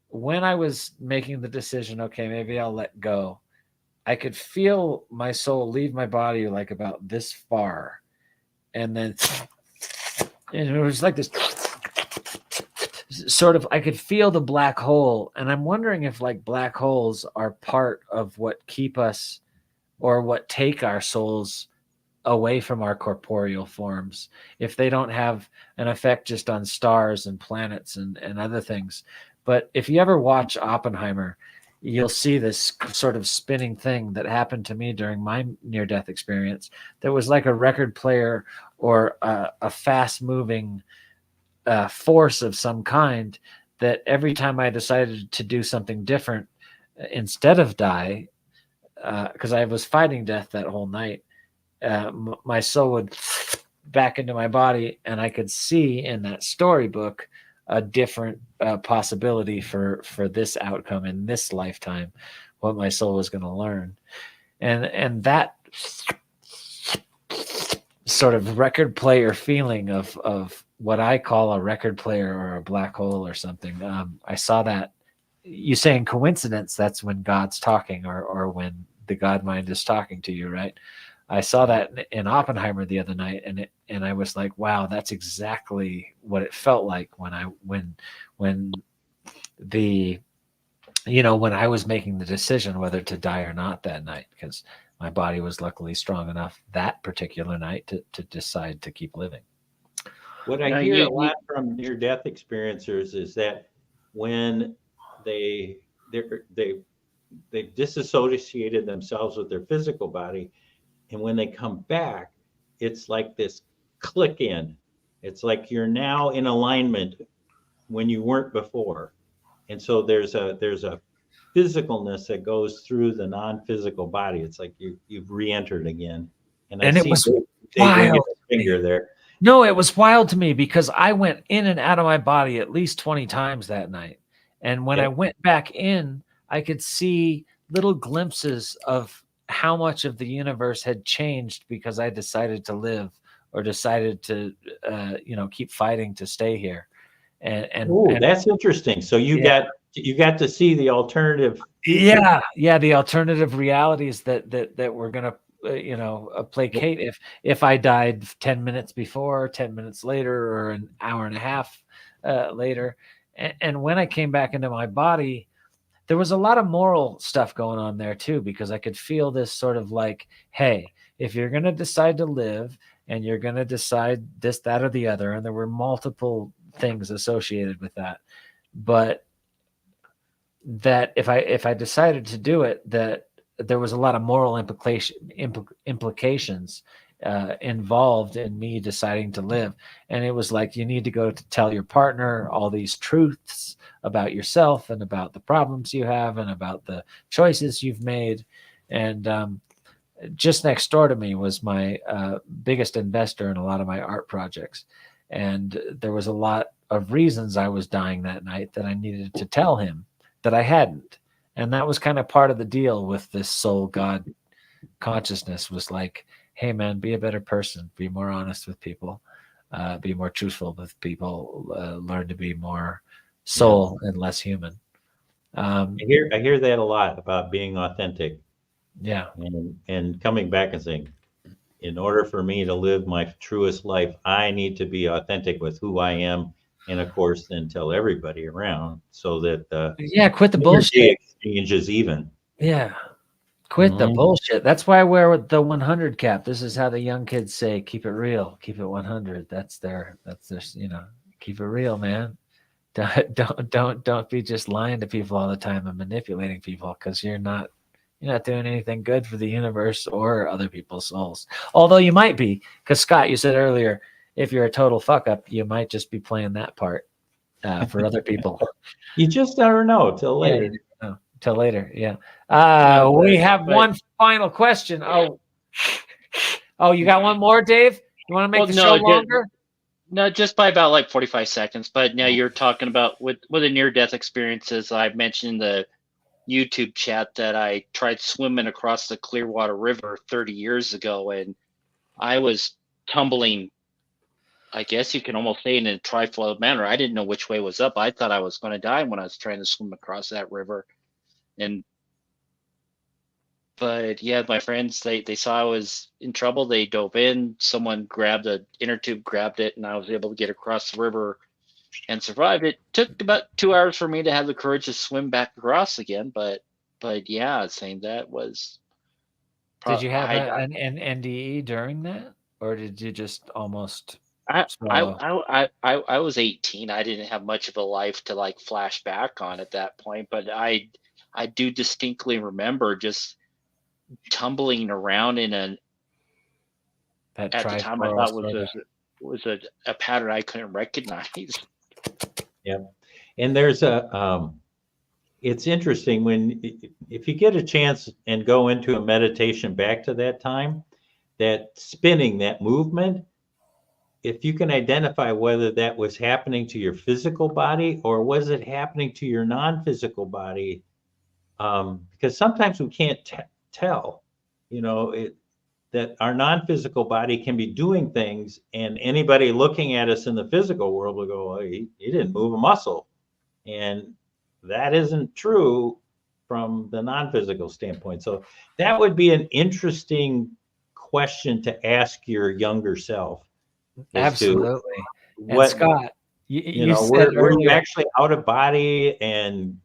when I was making the decision, okay, maybe I'll let go, I could feel my soul leave my body like about this far. And then and it was like this sort of, I could feel the black hole. And I'm wondering if like black holes are part of what keep us or what take our souls away from our corporeal forms, if they don't have an effect just on stars and planets and other things. But if you ever watch Oppenheimer, you'll see this sort of spinning thing that happened to me during my near-death experience. That was like a record player or a fast-moving force of some kind that every time I decided to do something different, instead of die, because I was fighting death that whole night, my soul would back into my body, and I could see in that storybook a different possibility for this outcome in this lifetime, what my soul was going to learn. And that sort of record player feeling of what I call a record player or a black hole or something. I saw that. You saying coincidence, that's when God's talking, or when the God mind is talking to you, right? I saw that in Oppenheimer the other night, and I was like, wow, that's exactly what it felt like when I was making the decision whether to die or not that night, because my body was luckily strong enough that particular night to decide to keep living.
What I hear a lot from near-death experiencers is that when they disassociated themselves with their physical body, and when they come back, it's like this click in. It's like you're now in alignment when you weren't before, and so there's a physicalness that goes through the non-physical body. It's like you've re-entered again. And it was wild. Finger there.
No, it was wild to me because I went in and out of my body at least 20 times that night. And when I went back in, I could see little glimpses of how much of the universe had changed because I decided to live, or decided to, keep fighting to stay here. And
that's interesting. So you got to see the alternative.
Yeah, the alternative realities that we're gonna placate if I died 10 minutes before, 10 minutes later, or an hour and a half later. And when I came back into my body, there was a lot of moral stuff going on there too, because I could feel this sort of like, hey, if you're gonna decide to live and you're gonna decide this, that, or the other, and there were multiple things associated with that, but that if I decided to do it, that there was a lot of moral implications involved in me deciding to live. And it was like, you need to go to tell your partner all these truths about yourself and about the problems you have and about the choices you've made. And just next door to me was my biggest investor in a lot of my art projects. And there was a lot of reasons I was dying that night that I needed to tell him that I hadn't. And that was kind of part of the deal with this soul God consciousness, was like, hey man, be a better person, be more honest with people, be more truthful with people, learn to be more soul and less human.
I hear that a lot about being authentic.
Yeah.
And coming back and saying, in order for me to live my truest life, I need to be authentic with who I am. And of course, then tell everybody around, so that
quit the bullshit.
Exchange is even.
Yeah, quit the bullshit. That's why I wear the 100 cap. This is how the young kids say, "Keep it real, keep it 100." That's their, keep it real, man. Don't be just lying to people all the time and manipulating people, because you're not doing anything good for the universe or other people's souls. Although you might be, because Scott, you said earlier, if you're a total fuck up, you might just be playing that part for other people.
You just never know till later.
Till later, yeah. We have one final question. Oh, you got one more, Dave? You want to make the show longer?
No, just by about like 45 seconds. But now you're talking about with the near-death experiences. I mentioned in the YouTube chat that I tried swimming across the Clearwater River 30 years ago, and I was tumbling, I guess you can almost say, in a tri-flow manner. I didn't know which way was up. I thought I was going to die when I was trying to swim across that river. But yeah, my friends, they saw I was in trouble. They dove in. Someone grabbed an inner tube, grabbed it, and I was able to get across the river and survive. It took about 2 hours for me to have the courage to swim back across again. But yeah, saying that was.
Did you have an NDE during that, or did you just almost?
I was 18. I didn't have much of a life to like flash back on at that point, but I do distinctly remember just tumbling around in at the time I thought was a pattern I couldn't recognize.
Yeah, and there's it's interesting if you get a chance and go into a meditation back to that time, that spinning, that movement, if you can identify whether that was happening to your physical body or was it happening to your non-physical body, because sometimes we can't tell, that our non-physical body can be doing things, and anybody looking at us in the physical world will go, "Oh, he didn't move a muscle," and that isn't true from the non-physical standpoint. So that would be an interesting question to ask your younger self.
Absolutely. And
What,
Scott, you said
were you
earlier,
actually out of body and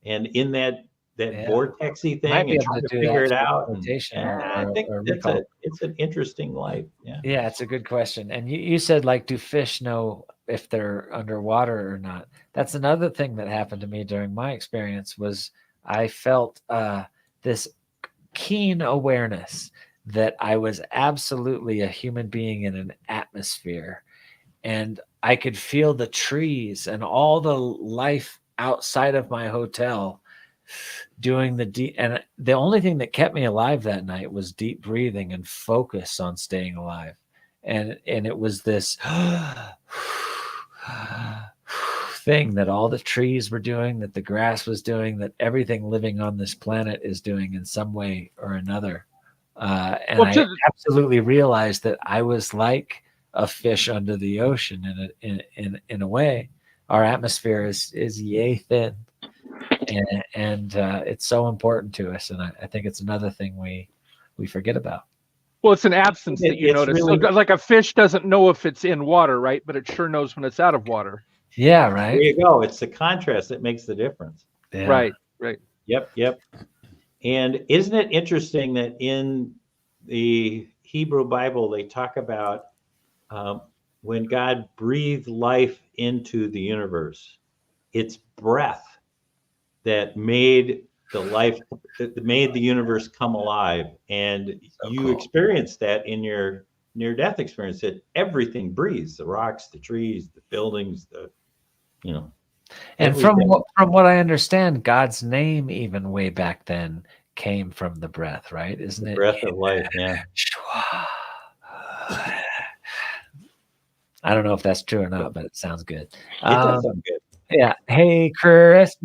in that
yeah,
vortexy
might
thing
be
and
able
trying
to
to
do
figure
that
it
for
out?
meditation
I think
or
it's
recall.
it's an interesting life. Yeah.
Yeah, it's a good question. And you said, like, do fish know if they're underwater or not? That's another thing that happened to me during my experience was I felt this keen awareness that I was absolutely a human being in an atmosphere, and I could feel the trees and all the life outside of my hotel doing the deep. And the only thing that kept me alive that night was deep breathing and focus on staying alive. And it was this thing that all the trees were doing, that the grass was doing, that everything living on this planet is doing in some way or another. And I absolutely realized that I was like a fish under the ocean in a way. Our atmosphere is yay thin, and it's so important to us. And I think it's another thing we forget about.
Well, it's an absence that you
It's
notice.
really-
So, like a fish doesn't know if it's in water, right? But it sure knows when it's out of water.
Yeah,
There
right.
you go. It's the contrast that makes the difference.
Yeah.
Right, right.
Yep. And isn't it interesting that in the Hebrew Bible, they talk about when God breathed life into the universe, it's breath that made that made the universe come alive. And you
cool.
experienced that in your near-death experience, that everything breathes, the rocks, the trees, the buildings,
And
everything.
from what I understand, God's name, even way back then, came from the breath, right? Isn't
The
it?
breath of life, yeah.
I don't know if that's true or not, but it sounds good.
It does sound good.
Yeah. Hey, Chris.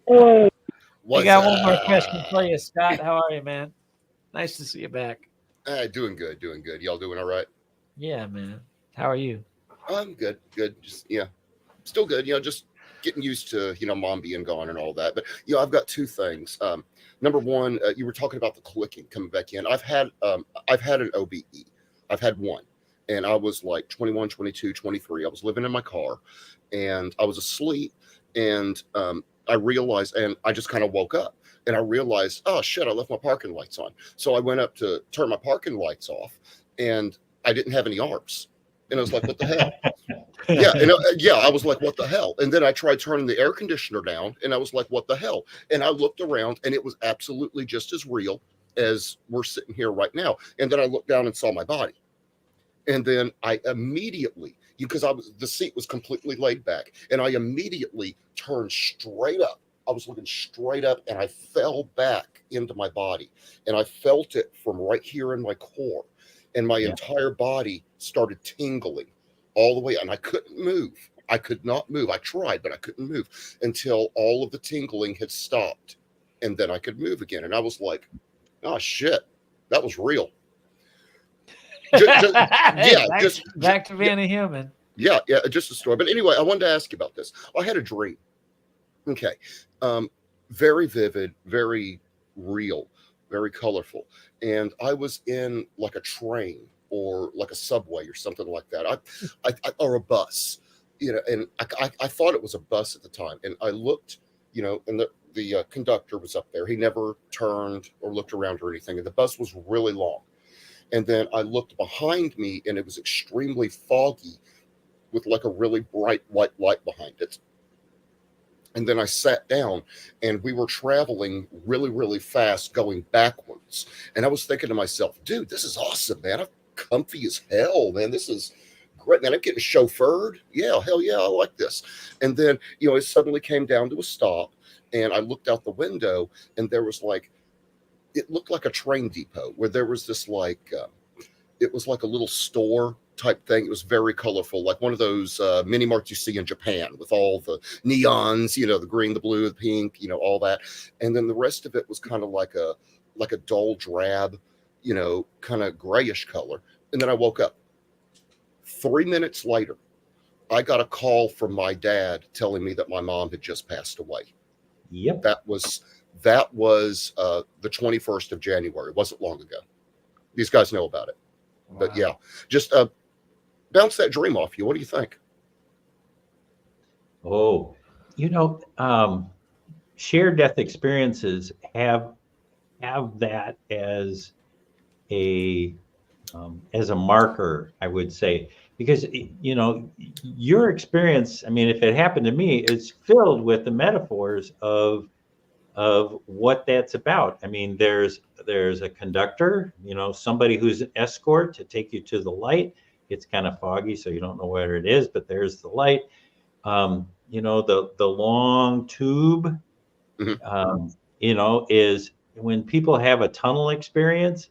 Oh,
We got one more question for you, Scott. How are you, man? Nice to see you back.
Doing good. Y'all doing all right?
Yeah, man. How are you?
I'm good. Just still good. Just getting used to mom being gone and all that. But I've got two things. Number one, you were talking about the clicking coming back in. I've had an OBE. I've had one, and I was like 21, 22, 23. I was living in my car, and I was asleep, and I realized, and I just kind of woke up. And I realized, oh shit, I left my parking lights on. So I went up to turn my parking lights off, and I didn't have any arms. And I was like, what the hell? I was like, what the hell? And then I tried turning the air conditioner down, and I was like, what the hell? And I looked around, and it was absolutely just as real as we're sitting here right now. And then I looked down and saw my body. And then I immediately, because the seat was completely laid back, and I immediately turned straight up. I was looking straight up, and I fell back into my body, and I felt it from right here in my core, and my entire body started tingling all the way, and I couldn't move. I could not move. I tried, but I couldn't move until all of the tingling had stopped, and then I could move again. And I was like, oh shit, that was real.
Back to being a human.
Yeah, just a story. But anyway, I wanted to ask you about this. I had a dream. Okay. Very vivid, very real, very colorful. And I was in like a train or like a subway or something like that. Or a bus, and I thought it was a bus at the time. And I looked, and the conductor was up there. He never turned or looked around or anything. And the bus was really long. And then I looked behind me, and it was extremely foggy with like a really bright white light behind it. And then I sat down, and we were traveling really, really fast going backwards. And I was thinking to myself, dude, this is awesome, man. I'm comfy as hell, man. This is great, man. I'm getting chauffeured. Yeah, hell yeah, I like this. And then, it suddenly came down to a stop, and I looked out the window, and there was like, it looked like a train depot where there was this like it was like a little store type thing. It was very colorful, like one of those mini marts you see in Japan with all the neons, the green, the blue, the pink, all that. And then the rest of it was kind of like a dull drab, kind of grayish color. And then I woke up. 3 minutes later, I got a call from my dad telling me that my mom had just passed away.
Yep.
That was the 21st of January. It wasn't long ago. These guys know about it.
Wow.
But yeah, just bounce that dream off you. What do you think?
Oh, shared death experiences have that as a marker, I would say, because your experience, I mean, if it happened to me, is filled with the metaphors of what that's about. I mean, there's a conductor, somebody who's an escort to take you to the light. It's kind of foggy, so you don't know where it is, but there's the light. The long tube, is when people have a tunnel experience,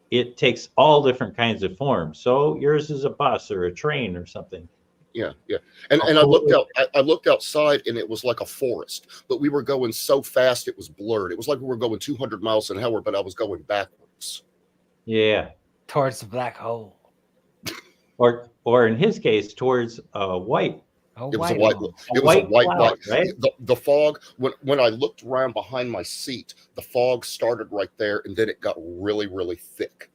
it takes all different kinds of forms. So yours is a bus or a train or something.
Yeah. And I looked out. I looked outside, and it was like a forest. But we were going so fast, it was blurred. It was like we were going 200 miles an hour, but I was going backwards.
Yeah.
Towards the black hole.
Or in his case, towards white.
It was a white light.
Right?
The fog. When I looked around behind my seat, the fog started right there, and then it got really, really thick.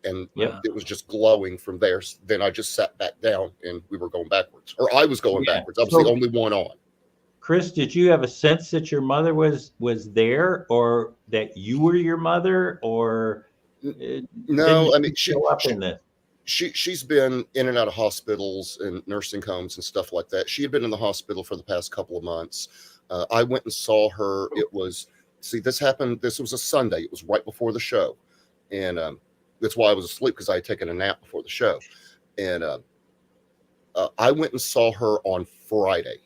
And it was just glowing from there. Then I just sat back down, and we were going backwards, or I was going backwards. I was the only one on.
Chris, did you have a sense that your mother was there, or that you were your mother, or
no? I mean,
she's
been in and out of hospitals and nursing homes and stuff like that. She had been in the hospital for the past couple of months. I went and saw her. This happened. This was a Sunday. It was right before the show, and that's why I was asleep, because I had taken a nap before the show. And I went and saw her on Friday,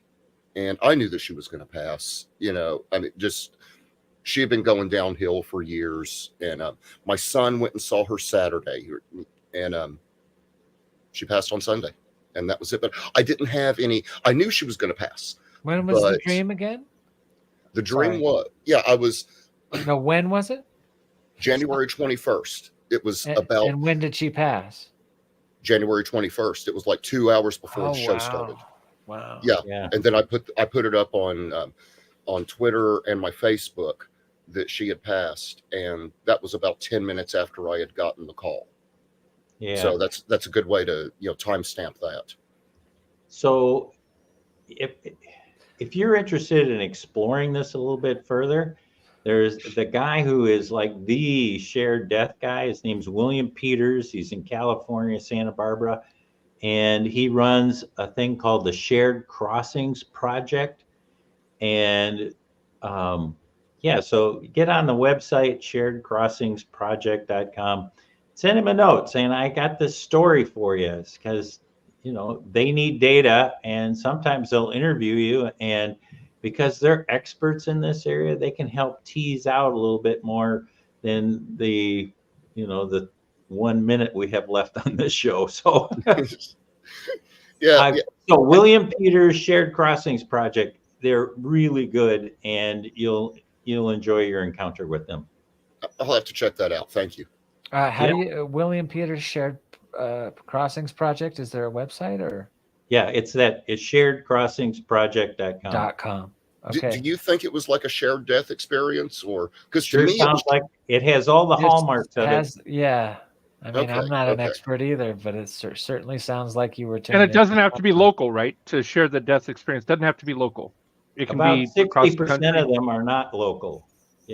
and I knew that she was going to pass. I mean, she had been going downhill for years. And my son went and saw her Saturday, and she passed on Sunday, and that was it. But I didn't have any. I knew she was going to pass.
When was the dream again?
The dream was,
when was it?
January 21st. It was
And when did she pass?
January 21st. It was like 2 hours before the show started.
Wow.
Yeah. And then I put it up on Twitter and my Facebook that she had passed, and that was about 10 minutes after I had gotten the call.
Yeah.
So that's a good way to timestamp that.
So if you're interested in exploring this a little bit further, there's the guy who is like the shared death guy. His name's William Peters. He's in California, Santa Barbara, and he runs a thing called the Shared Crossings Project. And so get on the website, sharedcrossingsproject.com. Send him a note saying, I got this story for you, because they need data, and sometimes they'll interview you, and because they're experts in this area, they can help tease out a little bit more than the 1 minute we have left on this show. So So William Peters Shared Crossings Project, they're really good, and you'll enjoy your encounter with them.
I'll have to check that out. Thank you.
How do you, William Peters Shared Crossings Project? Is there a website or?
Yeah, it's sharedcrossingsproject.com.
.com. Okay.
Do you think it was like a shared death experience, or because
Sure,
to me
sounds like it has all the hallmarks of it.
Yeah. I mean, I'm not an
okay.
expert either, but it certainly sounds like you were.
And it doesn't have to be local, right? To share the death experience, doesn't have to be local. It can
About
be across the
60%
country.
of them are not local.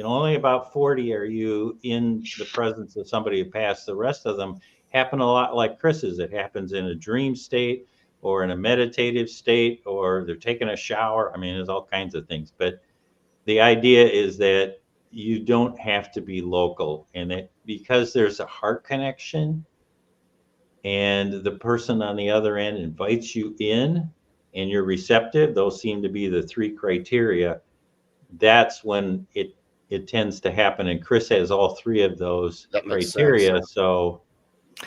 Only about 40 are you in the presence of somebody who passed. The rest of them happen a lot like Chris's. It happens in a dream state or in a meditative state, or they're taking a shower. I mean, there's all kinds of things. But the idea is that you don't have to be local, and that because there's a heart connection and the person on the other end invites you in and you're receptive, those seem to be the three criteria. That's when it tends to happen. And Chris has all three of those
That makes
criteria.
sense.
So,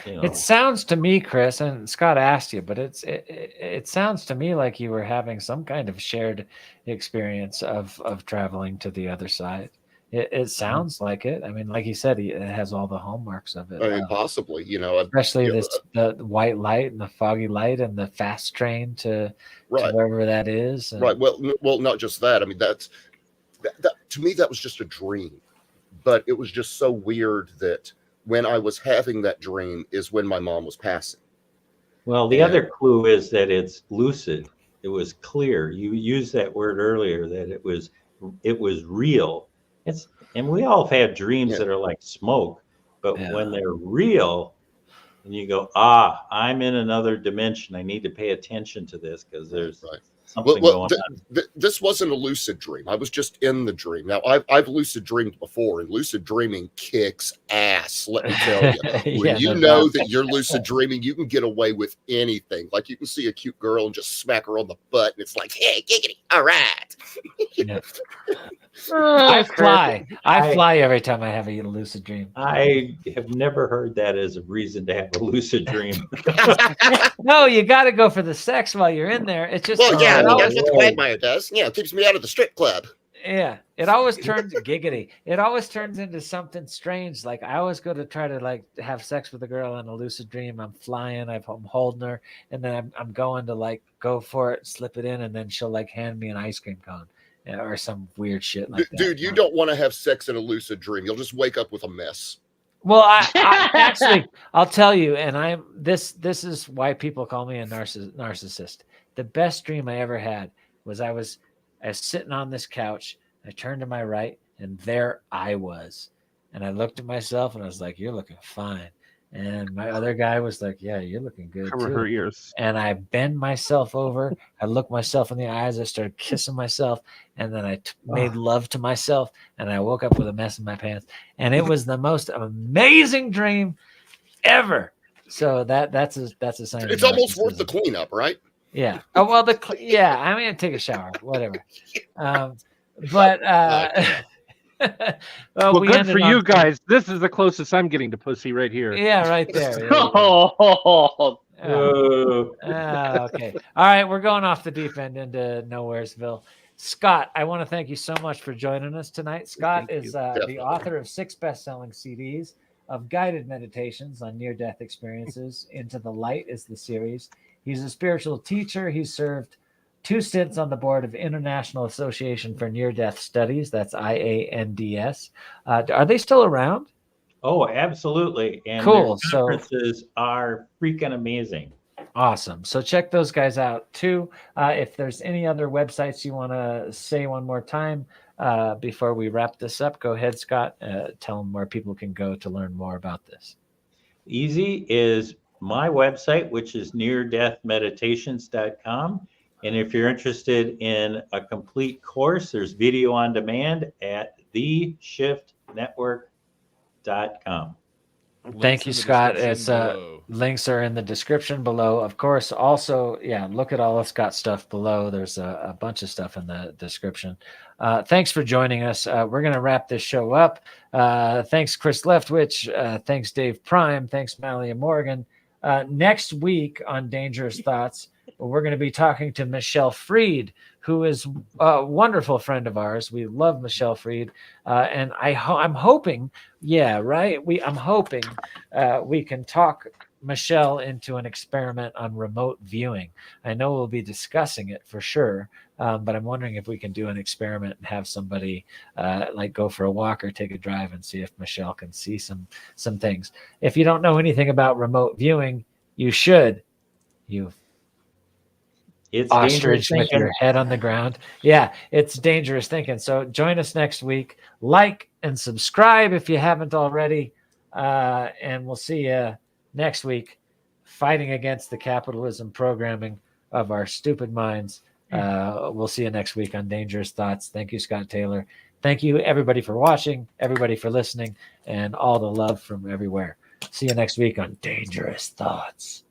you know,
It sounds to me, Chris, and Scott asked you, but it sounds to me like you were having some kind of shared experience of traveling to the other side. It sounds like it. I mean, like you said, it has all the hallmarks of it.
I mean, possibly,
Especially
you know,
the white light and the foggy light and the fast train to
right,
wherever that is. And,
right. Well, not just that. I mean, that to me, that was just a dream, but it was just so weird that when I was having that dream is when my mom was passing.
well, the
Yeah.
other clue is that it's lucid. It was clear. You used that word earlier, that it was real. And we all have had dreams
Yeah.
that are like smoke, but
Yeah.
when they're real, and you go, I'm in another dimension. I need to pay attention to this because there's
Right.
something
Well,
going on.
this wasn't a lucid dream. I was just in the dream. Now, I've lucid dreamed before, and lucid dreaming kicks ass. Let me tell you. When
Yeah,
you
no
know
doubt.
that you're lucid dreaming, you can get away with anything. Like you can see a cute girl and just smack her on the butt, and it's like, hey, giggity, all right.
Yeah. I fly every time I have a lucid dream.
I have never heard that as a reason to have a lucid dream.
No, you got to go for the sex while you're in there. It's just
Well, yeah, I
it
mean,
always-
that's what the quagmire does. Yeah, it keeps me out of the strip club.
yeah, it always turns giggity. It always turns into something strange. Like I always go to try to like have sex with a girl in a lucid dream. I'm flying, I'm holding her, and then I'm going to like go for it, slip it in, and then she'll like hand me an ice cream cone or some weird shit like that.
Dude, you don't want to have sex in a lucid dream. You'll just wake up with a mess.
Well, I actually, I'll tell you, and this is why people call me a narcissist. The best dream I ever had was I was sitting on this couch. I turned to my right, and there I was. And I looked at myself, and I was like, "You're looking fine." And my other guy was like, "Yeah, you're looking good
Cover
too."
her ears.
And I bend myself over. I looked myself in the eyes. I started kissing myself, and then I made love to myself. And I woke up with a mess in my pants. And it was the most amazing dream ever. So that's a sign.
It's
of
almost worth the
narcissism.
cleanup, right?
Yeah. Oh well, yeah. I'm gonna take a shower. Whatever. But
Well,
we
good
ended
for
on-
you guys. This is the closest I'm getting to pussy right here.
Yeah, right there. Yeah,
Oh,
okay. All right, we're going off the deep end into Nowheresville. Scott, I want to thank you so much for joining us tonight. Scott
Thank
is
you.
the
Definitely.
author of 6 best-selling CDs, of guided meditations on near-death experiences. Into the Light is the series. He's a spiritual teacher. He's served 2 stints on the board of International Association for Near-Death Studies. That's IANDS. Are they still around?
Oh, absolutely. And
Cool.
their conferences are freaking amazing.
Awesome. So check those guys out too. If there's any other websites you want to say one more time before we wrap this up, go ahead, Scott. Tell them where people can go to learn more about this.
Easy is my website, which is neardeathmeditations.com. And if you're interested in a complete course, there's video on demand at theshiftnetwork.com.
Thank you, Scott. It's
Below.
links are in the description below. Of course, also, look at all of Scott's stuff below. There's a bunch of stuff in the description. Thanks for joining us. We're going to wrap this show up. Thanks, Chris Leftwich. Thanks, Dave Prime. Thanks, Malia Morgan. Next week on Dangerous Thoughts, we're going to be talking to Michelle Freed, who is a wonderful friend of ours. We love Michelle Freed. And I'm hoping, I'm hoping we can talk Michelle into an experiment on remote viewing. I know we'll be discussing it for sure, but I'm wondering if we can do an experiment and have somebody like go for a walk or take a drive and see if Michelle can see some things. If you don't know anything about remote viewing, you should.
It's
Ostrich
dangerous
with
thinking.
your head on the ground. Yeah, it's dangerous thinking. So join us next week. Like and subscribe if you haven't already. And we'll see you next week fighting against the capitalism programming of our stupid minds. We'll see you next week on Dangerous Thoughts. Thank you, Scott Taylor. Thank you, everybody, for watching, everybody for listening, and all the love from everywhere. See you next week on Dangerous Thoughts.